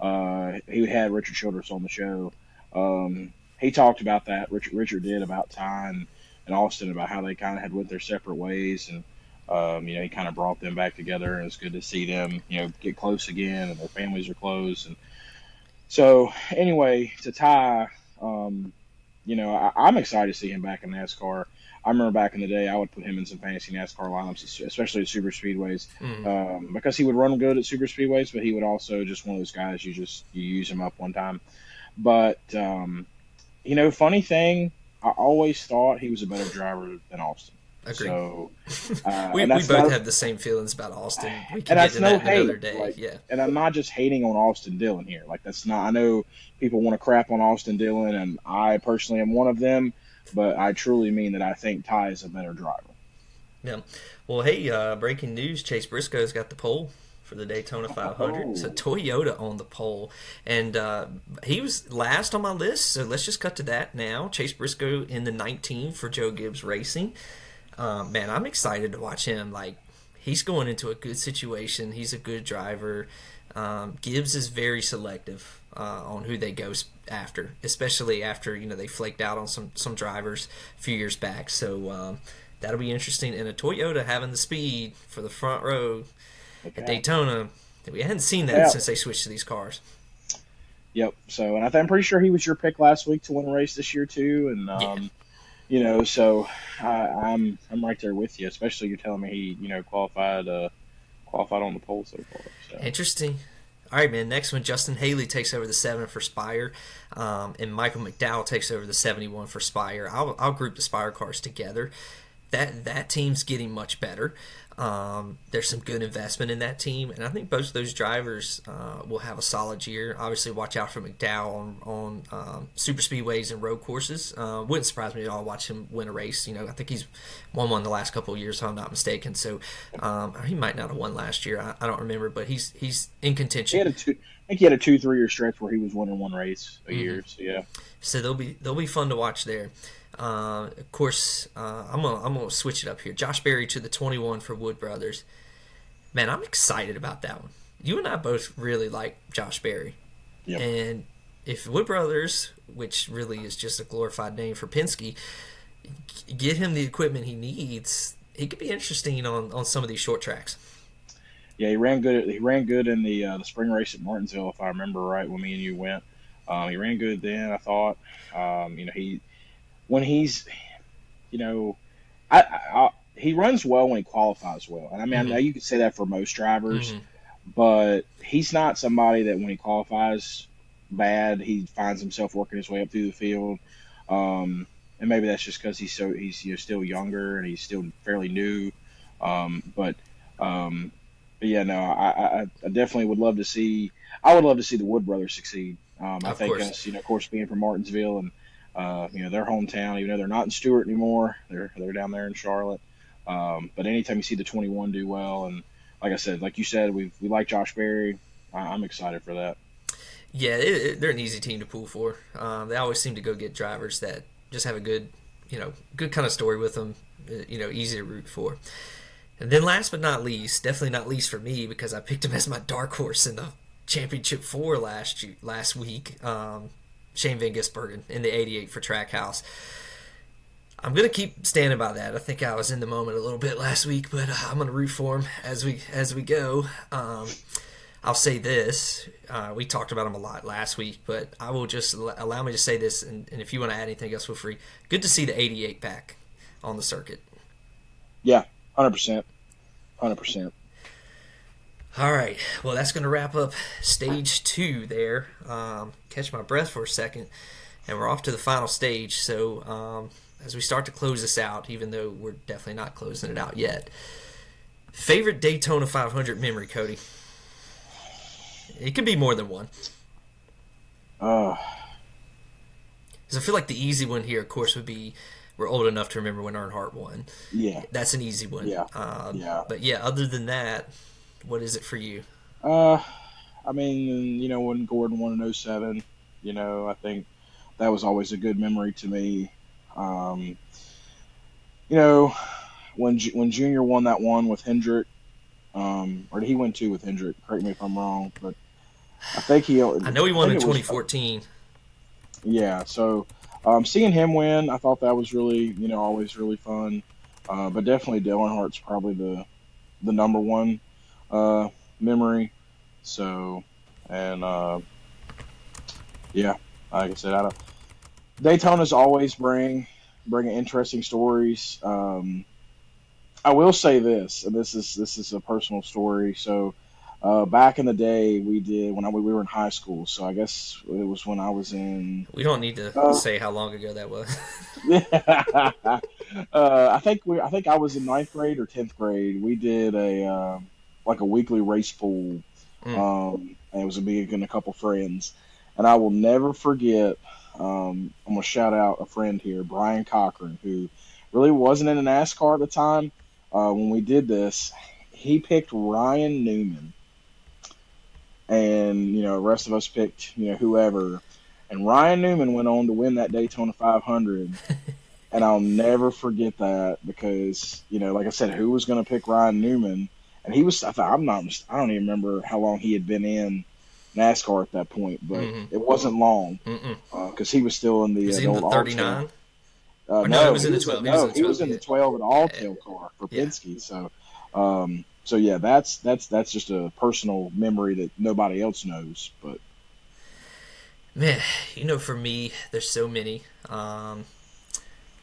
[SPEAKER 2] He had Richard Childress on the show. He talked about that. Richard did about Ty and Austin, about how they kind of had went their separate ways, and he kind of brought them back together, and it's good to see them get close again, and their families are close. And so anyway, to Ty, I'm excited to see him back in NASCAR. I remember back in the day, I would put him in some fantasy NASCAR lineups, especially at super speedways, because he would run good at super speedways, but he would also just one of those guys you use him up one time. But funny thing, I always thought he was a better driver than Austin.
[SPEAKER 1] Agreed.
[SPEAKER 2] So
[SPEAKER 1] we both have the same feelings about Austin. We can get into that another day.
[SPEAKER 2] And I'm not just hating on Austin Dillon here. Like, that's not. I know people want to crap on Austin Dillon, and I personally am one of them. But I truly mean that I think Ty is a better driver.
[SPEAKER 1] Yeah. Well, hey, breaking news: Chase Briscoe's got the pole for the Daytona 500.
[SPEAKER 2] Oh.
[SPEAKER 1] It's a Toyota on the pole, and he was last on my list. So let's just cut to that now. Chase Briscoe in the 19 for Joe Gibbs Racing. Man, I'm excited to watch him. Like, he's going into a good situation. He's a good driver. Gibbs is very selective on who they go after, especially after they flaked out on some drivers a few years back. So that'll be interesting. And a Toyota having the speed for the front row at Daytona, we hadn't seen that since they switched to these cars.
[SPEAKER 2] Yep. So, and I'm pretty sure he was your pick last week to win a race this year too. And
[SPEAKER 1] Yeah,
[SPEAKER 2] so I'm right there with you. Especially you're telling me he qualified on the pole so far. So
[SPEAKER 1] interesting. All right, man. Next one, Justin Haley takes over the 7 for Spire, and Michael McDowell takes over the 71 for Spire. I'll group the Spire cars together. That team's getting much better. There's some good investment in that team, and I think both of those drivers will have a solid year. Obviously, watch out for McDowell on super speedways and road courses. Wouldn't surprise me at all watch him win a race. I think he's won one the last couple of years, if I'm not mistaken. So he might not have won last year. I don't remember, but he's in
[SPEAKER 2] he
[SPEAKER 1] contention.
[SPEAKER 2] had I think he had a 2 3 year stretch where he was winning one race a
[SPEAKER 1] Mm-hmm.
[SPEAKER 2] year. So yeah.
[SPEAKER 1] So they'll be fun to watch there. Of course, I'm gonna switch it up here. Josh Berry to the 21 for Wood Brothers. Man, I'm excited about that one. You and I both really like Josh Berry,
[SPEAKER 2] Yep.
[SPEAKER 1] and if Wood Brothers, which really is just a glorified name for Penske, get him the equipment he needs, he could be interesting on some of these short tracks.
[SPEAKER 2] Yeah, he ran good. He ran good in the spring race at Martinsville, if I remember right, when me and you went. He ran good then. I thought. He when he's you know he runs well when he qualifies well, and I mean I
[SPEAKER 1] Mm-hmm.
[SPEAKER 2] know you could say that for most drivers,
[SPEAKER 1] Mm-hmm.
[SPEAKER 2] but he's not somebody that when he qualifies bad, he finds himself working his way up through the field. And maybe that's just because he's still younger and he's still fairly new. But um, but yeah, no, I definitely would love to see. I would love to see the Wood brothers succeed. I
[SPEAKER 1] Of
[SPEAKER 2] think
[SPEAKER 1] course.
[SPEAKER 2] us, of course, being from Martinsville and their hometown, even though they're not in Stewart anymore, they're down there in Charlotte. But anytime you see the 21 do well, and like I said, like you said, we like Josh Berry. I'm excited for that.
[SPEAKER 1] Yeah, they're an easy team to pull for. They always seem to go get drivers that just have a good kind of story with them. Easy to root for. And then last but not least, definitely not least for me because I picked him as my dark horse in the championship four last week. Shane Van Gisbergen in the 88 for Trackhouse. I'm gonna keep standing by that. I think I was in the moment a little bit last week, but I'm gonna root for him as we go. I'll say this: we talked about him a lot last week, but I will just allow me to say this, and if you want to add anything else, feel free. Good to see the 88 back on the circuit.
[SPEAKER 2] Yeah, 100%, 100%.
[SPEAKER 1] All right, well, that's going to wrap up stage two there. Catch my breath for a second, and we're off to the final stage. So, as we start to close this out, even though we're definitely not closing it out yet, favorite Daytona 500 memory, Cody? It could be more than one.
[SPEAKER 2] Uh,
[SPEAKER 1] Because I feel like the easy one here, of course, would be we're old enough to remember when Earnhardt won.
[SPEAKER 2] yeah,
[SPEAKER 1] That's an easy one.
[SPEAKER 2] yeah, yeah.
[SPEAKER 1] But yeah, other than that, what is it for you?
[SPEAKER 2] Uh, I mean, when Gordon won in '07, I think that was always a good memory to me. Um, you know, when Junior won that one with Hendrick, or did he win two with Hendrick? Correct me if I'm wrong, but
[SPEAKER 1] I know he
[SPEAKER 2] I
[SPEAKER 1] won
[SPEAKER 2] think
[SPEAKER 1] in
[SPEAKER 2] it was,
[SPEAKER 1] 2014.
[SPEAKER 2] yeah. So seeing him win, I thought that was really, always really fun. But definitely Dale Earnhardt's probably the number one uh, memory. So, and yeah, like I said, I don't. Daytona's always bringing interesting stories. I will say this, and this is a personal story. So, back in the day, we did we were in high school. So I guess it was when I was in.
[SPEAKER 1] We don't need to
[SPEAKER 2] Uh,
[SPEAKER 1] say how long ago that was.
[SPEAKER 2] I think I was in ninth grade or 10th grade. We did like a weekly race pool,
[SPEAKER 1] Mm.
[SPEAKER 2] and it was me and a couple friends. And I will never forget. I'm gonna shout out a friend here, Brian Cochran, who really wasn't in the NASCAR at the time. When we did this, he picked Ryan Newman, and the rest of us picked whoever. And Ryan Newman went on to win that Daytona 500, and I'll never forget that because like I said, who was going to pick Ryan Newman? And he was. I thought I'm not. I don't even remember how long he had been in NASCAR at that point, but
[SPEAKER 1] Mm-hmm.
[SPEAKER 2] it wasn't long
[SPEAKER 1] Mm-mm.
[SPEAKER 2] because he was still in
[SPEAKER 1] Was he
[SPEAKER 2] the
[SPEAKER 1] in the
[SPEAKER 2] old All-Tail.
[SPEAKER 1] 39? Or no, it
[SPEAKER 2] No,
[SPEAKER 1] was in the 12. He was in
[SPEAKER 2] no,
[SPEAKER 1] the
[SPEAKER 2] he
[SPEAKER 1] 12.
[SPEAKER 2] was in
[SPEAKER 1] Yeah.
[SPEAKER 2] the 12 and All-Tail car for
[SPEAKER 1] Yeah.
[SPEAKER 2] Penske. So yeah, that's just a personal memory that nobody else knows. But
[SPEAKER 1] Man, for me, there's so many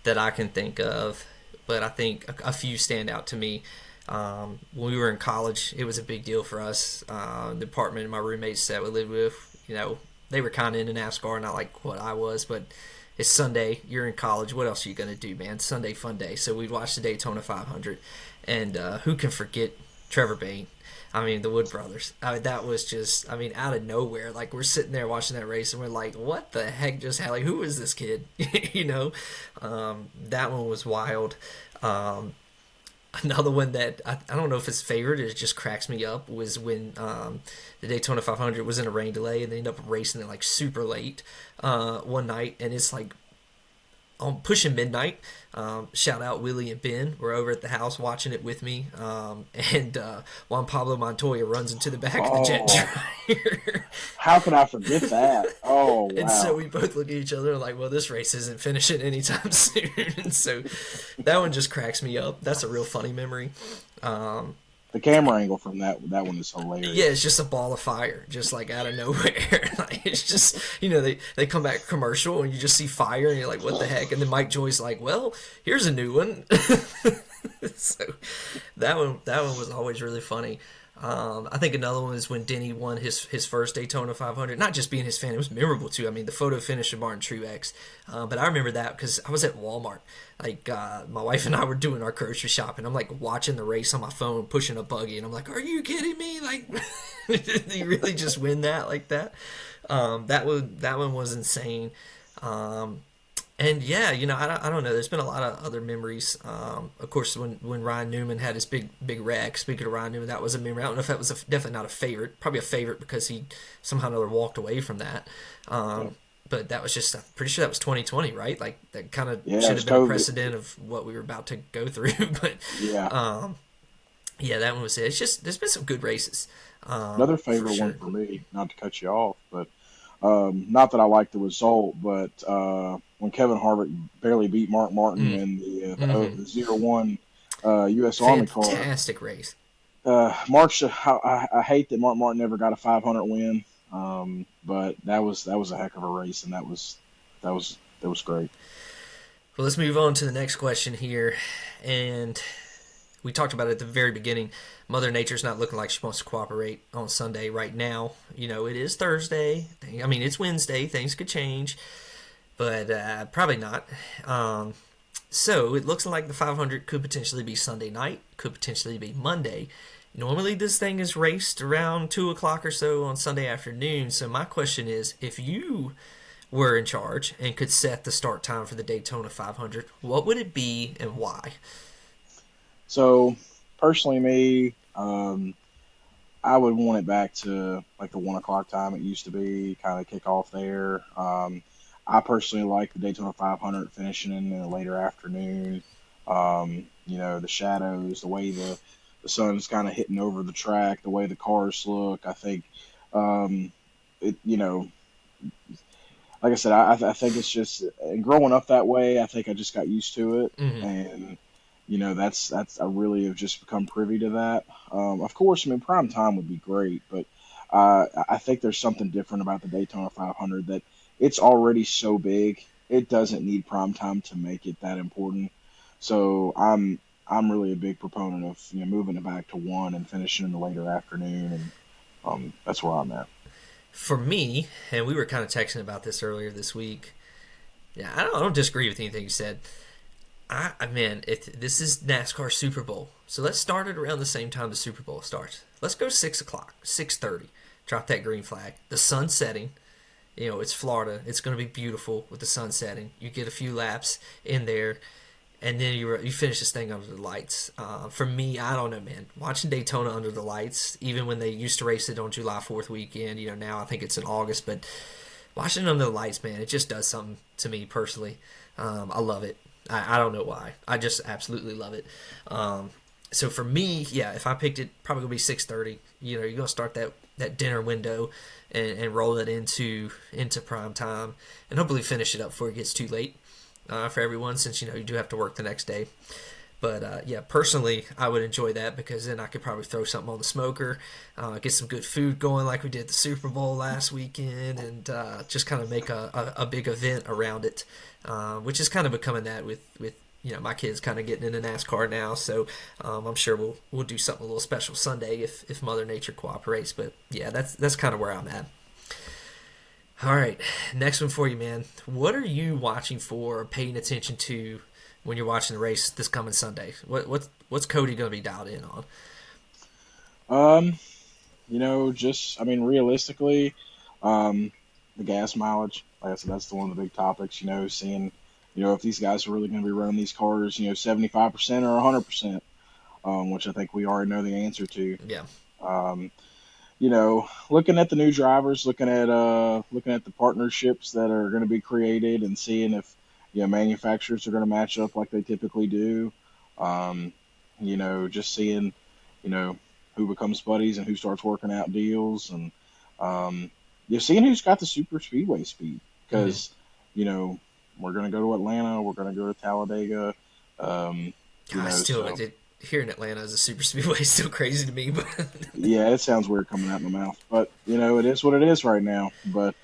[SPEAKER 1] that I can think of, but I think a few stand out to me. When we were in college, it was a big deal for us. The apartment my roommates that we lived with, they were kind of into NASCAR, not like what I was, but it's Sunday. You're in college. What else are you gonna do, man? Sunday fun day. So we'd watch the Daytona 500, and who can forget Trevor Bayne? I mean, the Wood brothers. That was just, out of nowhere. Like, we're sitting there watching that race, and we're like, what the heck just happened? Like, who is this kid? That one was wild. Um, Another one that I don't know if it's favorite, it just cracks me up, was when the Daytona 500 was in a rain delay, and they ended up racing it, like, super late one night, and it's like on pushing midnight. Shout out Willie and Ben. We're over at the house watching it with me. And Juan Pablo Montoya runs into the back of the jet
[SPEAKER 2] Oh,
[SPEAKER 1] dryer.
[SPEAKER 2] how can I forget that? Oh,
[SPEAKER 1] And so
[SPEAKER 2] wow.
[SPEAKER 1] we both look at each other like, well, this race isn't finishing anytime soon. And so that one just cracks me up. That's a real funny memory. Um,
[SPEAKER 2] The camera angle from that one is
[SPEAKER 1] yeah, it's
[SPEAKER 2] hilarious.
[SPEAKER 1] just a ball of fire, just like out of nowhere. Like, it's just, they come back commercial and you just see fire and you're like, what the heck? And then Mike Joy's like, well, here's a new one. So that one was always really funny. I think another one is when Denny won his first Daytona 500. Not just being his fan, it was memorable too. I mean, the photo finish of Martin Truex. But I remember that because I was at Walmart. Like, my wife and I were doing our grocery shopping. I'm like watching the race on my phone, pushing a buggy, and I'm like, "Are you kidding me? Like, did he really just win that like that?" That one was insane. Um, and yeah, I don't know. There's been a lot of other memories. Of course, when Ryan Newman had his big wreck. Speaking of Ryan Newman, that was a memory. I don't know if that was definitely not a favorite. Probably a favorite because he somehow or another walked away from that.
[SPEAKER 2] Yeah,
[SPEAKER 1] But that was just, I'm pretty sure that was 2020, right? Like, that kind of
[SPEAKER 2] yeah,
[SPEAKER 1] should
[SPEAKER 2] it's
[SPEAKER 1] have been a
[SPEAKER 2] COVID.
[SPEAKER 1] precedent of what we were about to go through. But
[SPEAKER 2] Yeah,
[SPEAKER 1] um, yeah, that one was it. It's just, there's been some good races,
[SPEAKER 2] another
[SPEAKER 1] for
[SPEAKER 2] favorite one
[SPEAKER 1] sure.
[SPEAKER 2] for me. Not to cut you off, but not that I like the result, but when Kevin Harvick barely beat Mark Martin
[SPEAKER 1] Mm,
[SPEAKER 2] in the
[SPEAKER 1] hmm.
[SPEAKER 2] 0-1 U.S. Army car.
[SPEAKER 1] Fantastic race.
[SPEAKER 2] I hate that Mark Martin never got a 500 win, but that was a heck of a race, and that was great.
[SPEAKER 1] Well, let's move on to the next question here. And we talked about it at the very beginning. Mother Nature's not looking like she wants to cooperate on Sunday right now. It is Thursday. It's Wednesday. Things could change, but probably not. Um, so it looks like the 500 could potentially be Sunday night, could potentially be Monday. Normally, this thing is raced around 2 o'clock or so on Sunday afternoon. So, my question is, if you were in charge and could set the start time for the Daytona 500, what would it be and why?
[SPEAKER 2] So personally, me, I would want it back to like the 1 o'clock time it used to be, kind of kick off there. I personally like the Daytona 500 finishing in the later afternoon. The shadows, the way the sun's kind of hitting over the track, the way the cars look. I think, um, it, you know, like I said, I think it's just and growing up that way. I think I just got used to it,
[SPEAKER 1] Mm-hmm.
[SPEAKER 2] and that's I really have just become privy to that. Of course, I mean prime time would be great, but I think there's something different about the Daytona 500 that it's already so big. It doesn't need prime time to make it that important. So I'm really a big proponent of moving it back to 1 and finishing in the later afternoon, and that's where I'm at.
[SPEAKER 1] For me, and we were kind of texting about this earlier this week. Yeah, I don't disagree with anything you said. Man, this is NASCAR Super Bowl, so let's start it around the same time the Super Bowl starts. Let's go 6 o'clock, 6:30. Drop that green flag. The sun's setting. It's Florida. It's going to be beautiful with the sun setting. You get a few laps in there, and then you finish this thing under the lights. For me, I don't know, man. Watching Daytona under the lights, even when they used to race it on July 4th weekend, now I think it's in August, but watching it under the lights, man, it just does something to me personally. I love it. I don't know why. I just absolutely love it. So for me, yeah, if I picked it, probably gonna be 6:30. You're gonna start that dinner window and roll it into prime time, and hopefully finish it up before it gets too late for everyone, since you do have to work the next day. But yeah, personally, I would enjoy that because then I could probably throw something on the smoker, get some good food going like we did the Super Bowl last weekend, and just kind of make a big event around it, which is kind of becoming that with my kids kind of getting into NASCAR now. So I'm sure we'll do something a little special Sunday if Mother Nature cooperates. But yeah, that's kind of where I'm at. All right, next one for you, man. What are you watching for or paying attention to when you're watching the race this coming Sunday? What's Cody going to be dialed in on?
[SPEAKER 2] Um, just I mean, realistically, um, the gas mileage. Like I said, that's the one of the big topics. Seeing, if these guys are really going to be running these cars, 75% or 100%, which I think we already know the answer to.
[SPEAKER 1] Yeah,
[SPEAKER 2] Um, looking at the new drivers, looking at the partnerships that are going to be created, and seeing if manufacturers are going to match up like they typically do. Um, just seeing you know who becomes buddies and who starts working out deals, and you're seeing who's got the super speedway speed
[SPEAKER 1] mm-hmm.
[SPEAKER 2] because you know we're going to go to Atlanta, we're going to go to Talladega, um,
[SPEAKER 1] God, still
[SPEAKER 2] so
[SPEAKER 1] here in Atlanta is a super speedway is still crazy to me, but
[SPEAKER 2] yeah, it sounds weird coming out my mouth, but it is what it is right now. But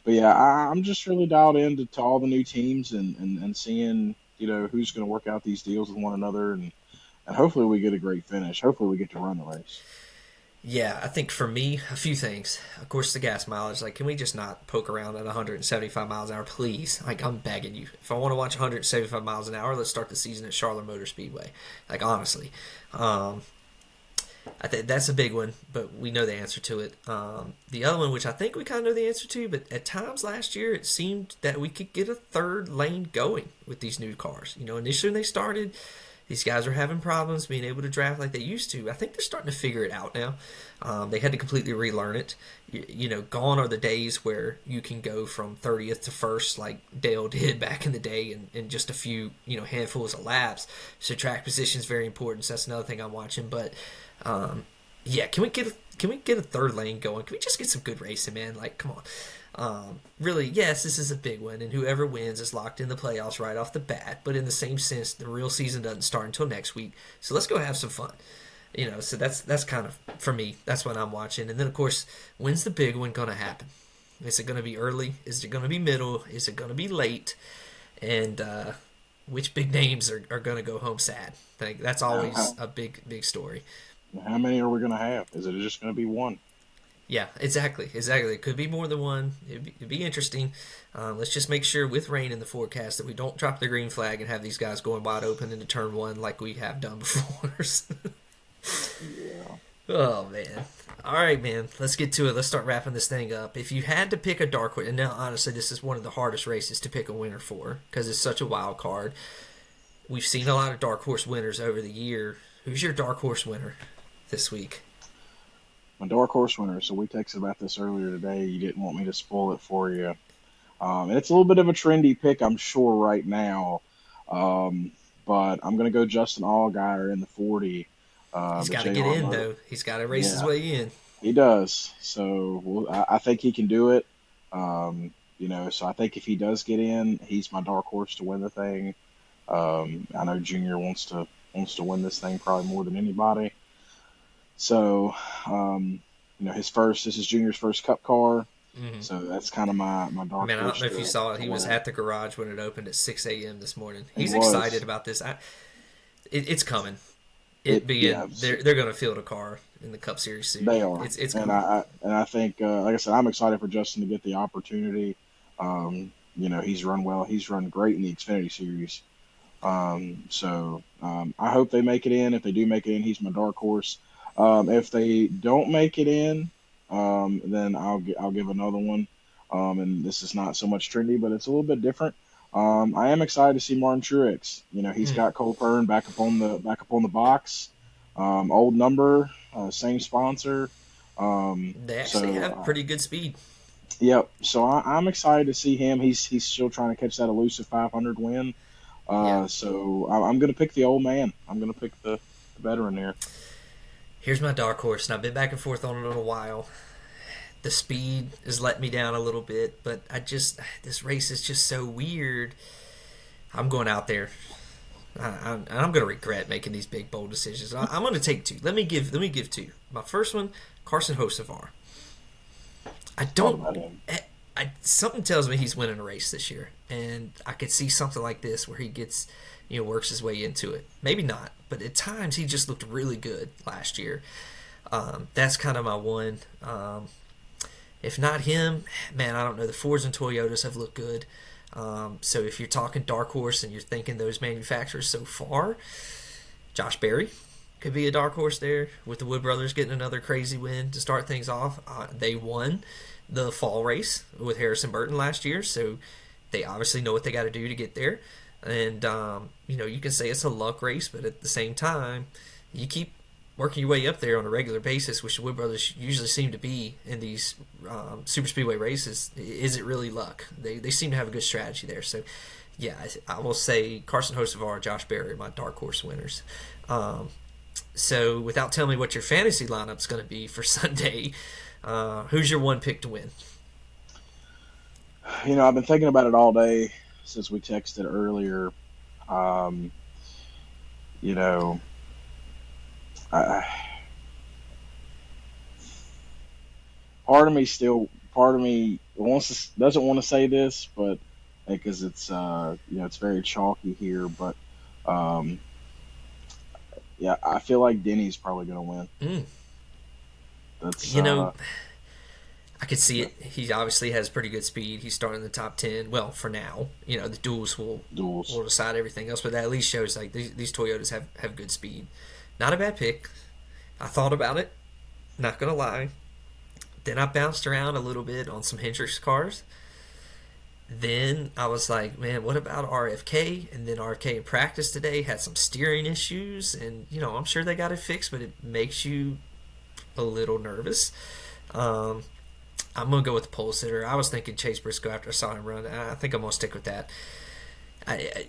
[SPEAKER 2] yeah, I'm just really dialed into all the new teams and seeing who's going to work out these deals with one another, and hopefully we get a great finish. Hopefully we get to run the race.
[SPEAKER 1] yeah, I think for me, a few things. Of course, the gas mileage. Like, can we just not poke around at 175 miles an hour, please? Like, I'm begging you. If I want to watch 175 miles an hour, let's start the season at Charlotte Motor Speedway. Like, honestly, um, I think that's a big one, but we know the answer to it. The other one, which I think we kind of know the answer to, but at times last year it seemed that we could get a third lane going with these new cars. Initially when they started, these guys were having problems being able to draft like they used to. I think they're starting to figure it out now. They had to completely relearn it. Gone are the days where you can go from 30th to first like Dale did back in the day in just a few, handfuls of laps. So track position is very important. So that's another thing I'm watching. But yeah, can we get a third lane going? Can we just get some good racing, man? Like, come on. Really, yes, this is a big one, and whoever wins is locked in the playoffs right off the bat. But in the same sense, the real season doesn't start until next week. So let's go have some fun. So that's kind of for me. That's what I'm watching. And then of course, when's the big one gonna happen? Is it gonna be early? Is it gonna be middle? Is it gonna be late? And which big names are gonna go home sad? Like that's
[SPEAKER 2] How,
[SPEAKER 1] always
[SPEAKER 2] how,
[SPEAKER 1] a big story.
[SPEAKER 2] how many are we going to have? Is it just going to be one?
[SPEAKER 1] Yeah, exactly. It could be more than one. It'd be interesting. Let's just make sure with rain in the forecast that we don't drop the green flag and have these guys going wide open into turn one like we have done before.
[SPEAKER 2] Yeah.
[SPEAKER 1] Oh man. All right, man. Let's get to it. Let's start wrapping this thing up. If you had to pick a dark horse, and now honestly, this is one of the hardest races to pick a winner for because it's such a wild card. We've seen a lot of dark horse winners over the year. Who's your dark horse winner this week?
[SPEAKER 2] My dark horse winner. So we texted about this earlier today. You didn't want me to spoil it for you. And it's a little bit of a trendy pick, I'm sure, right now. Um, but I'm going to go Justin Allgaier in the 40.
[SPEAKER 1] He's
[SPEAKER 2] The
[SPEAKER 1] got to get
[SPEAKER 2] JR
[SPEAKER 1] in
[SPEAKER 2] Motor.
[SPEAKER 1] though. He's got to race his
[SPEAKER 2] Yeah,
[SPEAKER 1] way in.
[SPEAKER 2] he does. So I think he can do it. So I think if he does get in, he's my dark horse to win the thing. I know Junior wants to win this thing probably more than anybody. So, this is Junior's first Cup car.
[SPEAKER 1] Mm-hmm.
[SPEAKER 2] So that's kind of my dark
[SPEAKER 1] Man, I don't
[SPEAKER 2] horse
[SPEAKER 1] know if you saw it.
[SPEAKER 2] to
[SPEAKER 1] He was
[SPEAKER 2] win it.
[SPEAKER 1] at the garage when it opened at 6 a.m. this morning.
[SPEAKER 2] He
[SPEAKER 1] He's excited
[SPEAKER 2] was.
[SPEAKER 1] about this. It's coming.
[SPEAKER 2] It
[SPEAKER 1] It being
[SPEAKER 2] yeah,
[SPEAKER 1] they're going to field a car in the Cup Series soon.
[SPEAKER 2] they are,
[SPEAKER 1] It's
[SPEAKER 2] and
[SPEAKER 1] coming.
[SPEAKER 2] I think, like I said, I'm excited for Justin to get the opportunity. He's run well. He's run great in the Xfinity Series. I hope they make it in. If they do make it in, he's my dark horse. If they don't make it in, then I'll give another one. And this is not so much trendy, but it's a little bit different. I am excited to see Martin Truex. He's
[SPEAKER 1] Mm.
[SPEAKER 2] got Cole Pern back up on the box. Old number, same sponsor. Um,
[SPEAKER 1] They actually
[SPEAKER 2] so
[SPEAKER 1] have pretty good speed.
[SPEAKER 2] yep. So I'm excited to see him. He's still trying to catch that elusive 500 win.
[SPEAKER 1] Yeah.
[SPEAKER 2] I'm going to pick the old man. I'm going to pick the veteran here.
[SPEAKER 1] Here's my dark horse, and I've been back and forth on it in a while. The speed has let me down a little bit, but this race is just so weird. I'm going out there. I'm going to regret making these big bold decisions. I'm going to take two. Let me give two. My first one, Carson Hocevar. I
[SPEAKER 2] Thought
[SPEAKER 1] don't.
[SPEAKER 2] about him.
[SPEAKER 1] Something tells me he's winning a race this year, and I could see something like this where he gets, works his way into it. Maybe not, but at times he just looked really good last year. That's kind of my one. If not him, man, I don't know. The Fords and Toyotas have looked good. So if you're talking dark horse and you're thinking those manufacturers so far, Josh Berry could be a dark horse there with the Wood Brothers getting another crazy win to start things off. They won the fall race with Harrison Burton last year, so they obviously know what they got to do to get there. And you can say it's a luck race, but at the same time, you keep working your way up there on a regular basis, which the Wood Brothers usually seem to be in these super speedway races. Is it really luck? They seem to have a good strategy there. So, yeah, I will say Carson Hocevar, Josh Berry are my dark horse winners. So, without telling me what your fantasy lineup's going to be for Sunday, who's your one pick to win?
[SPEAKER 2] I've been thinking about it all day since we texted earlier. Um, you know, I, part of me doesn't want to say this, but because it's it's very chalky here, but um, yeah, I feel like Denny's probably going to win.
[SPEAKER 1] Mm.
[SPEAKER 2] That's
[SPEAKER 1] You know, I could see it. He obviously has pretty good speed. He's starting in the top 10. Well, for now, the duels
[SPEAKER 2] duels.
[SPEAKER 1] will decide everything else, but that at least shows like these Toyotas have good speed. Not a bad pick. I thought about it. Not gonna lie. Then I bounced around a little bit on some Hendrix cars. Then I was like, man, what about RFK? And then RFK in practice today had some steering issues, and I'm sure they got it fixed, but it makes you a little nervous. Um, I'm gonna go with the pole sitter. I was thinking Chase Briscoe after I saw him run. I think I'm gonna stick with that.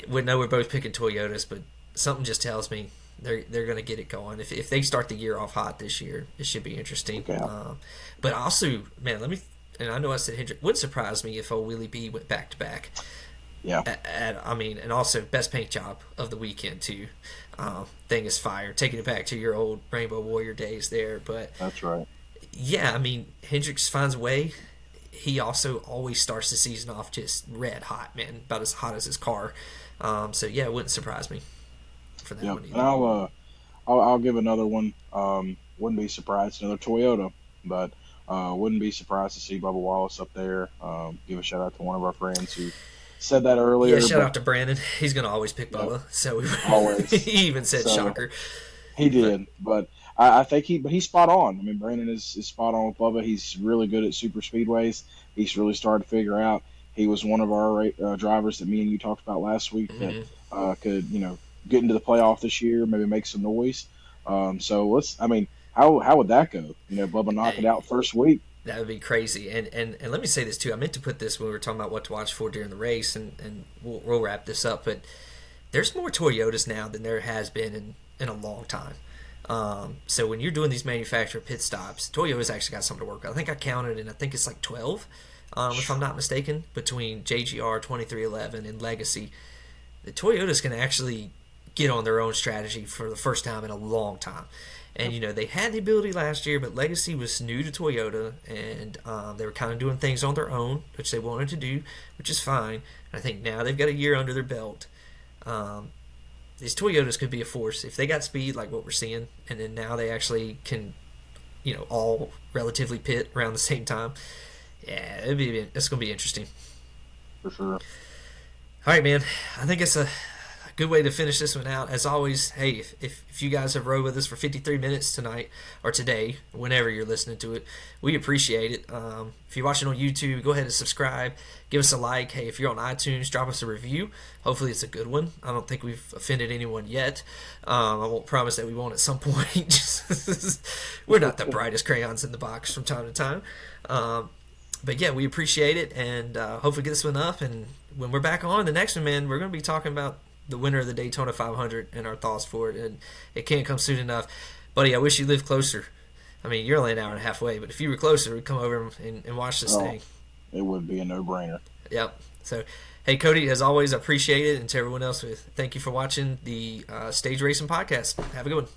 [SPEAKER 1] We know we're both picking Toyotas, but something just tells me they're gonna get it going. If they start the year off hot this year, it should be interesting.
[SPEAKER 2] Okay.
[SPEAKER 1] But also, man, and I know I said Hendrick would surprise me if old Willie B went back to back.
[SPEAKER 2] Yeah.
[SPEAKER 1] And also best paint job of the weekend too. Thing is fire. Taking it back to your old Rainbow Warrior days there, but
[SPEAKER 2] That's right.
[SPEAKER 1] yeah, I mean Hendricks finds a way. He also always starts the season off just red hot, man, about as hot as his car. So yeah, it wouldn't surprise me for that
[SPEAKER 2] Yep.
[SPEAKER 1] one
[SPEAKER 2] And
[SPEAKER 1] either.
[SPEAKER 2] I'll give another one. Wouldn't be surprised another Toyota, but wouldn't be surprised to see Bubba Wallace up there. Give a shout out to one of our friends who said that
[SPEAKER 1] Yeah,
[SPEAKER 2] earlier,
[SPEAKER 1] shout
[SPEAKER 2] but
[SPEAKER 1] out to Brandon. He's gonna always pick
[SPEAKER 2] yep,
[SPEAKER 1] Bubba. So
[SPEAKER 2] always.
[SPEAKER 1] he even said
[SPEAKER 2] So
[SPEAKER 1] shocker.
[SPEAKER 2] he
[SPEAKER 1] But
[SPEAKER 2] did, but I think he's spot on. I mean, Brandon is spot on with Bubba. He's really good at super speedways. He's really started to figure out. He was one of our drivers that me and you talked about last week that
[SPEAKER 1] mhm.
[SPEAKER 2] could get into the playoff this year, maybe make some noise. So I mean, how would that go? Bubba knock it
[SPEAKER 1] Hey,
[SPEAKER 2] out first week.
[SPEAKER 1] that would be crazy. And let me say this too. I meant to put this when we were talking about what to watch for during the race, and we'll wrap this up. But there's more Toyotas now than there has been in a long time. So when you're doing these manufacturer pit stops, Toyota's actually got something to work with. I think I counted, and I think it's like 12, if I'm not mistaken, between JGR 2311 and Legacy. The Toyotas can actually get on their own strategy for the first time in a long time. And they had the ability last year, but Legacy was new to Toyota, and they were kind of doing things on their own, which they wanted to do, which is fine. And I think now they've got a year under their belt. Um, these Toyotas could be a force if they got speed like what we're seeing, and then now they actually can, all relatively pit around the same time. Yeah, it's gonna be interesting.
[SPEAKER 2] For sure.
[SPEAKER 1] All right, man. I think it's a good way to finish this one out. As always, hey, if you guys have rode with us for 53 minutes tonight or today, whenever you're listening to it, we appreciate it. If you're watching on YouTube, go ahead and subscribe. Give us a like. Hey, if you're on iTunes, drop us a review. Hopefully it's a good one. I don't think we've offended anyone yet. I won't promise that we won't at some point. We're not the brightest crayons in the box from time to time. But yeah, we appreciate it, and hopefully get this one up. And when we're back on the next one, man, we're going to be talking about the winner of the Daytona 500 and our thoughts for it. And it can't come soon enough. Buddy, I wish you lived closer. I mean, you're only an hour and a half away, but if you were closer, we'd come over and watch this
[SPEAKER 2] Oh,
[SPEAKER 1] thing.
[SPEAKER 2] it would be a no-brainer.
[SPEAKER 1] Yep. So, hey, Cody, as always, I appreciate it. And to everyone else, thank you for watching the Stage Racing Podcast. Have a good one.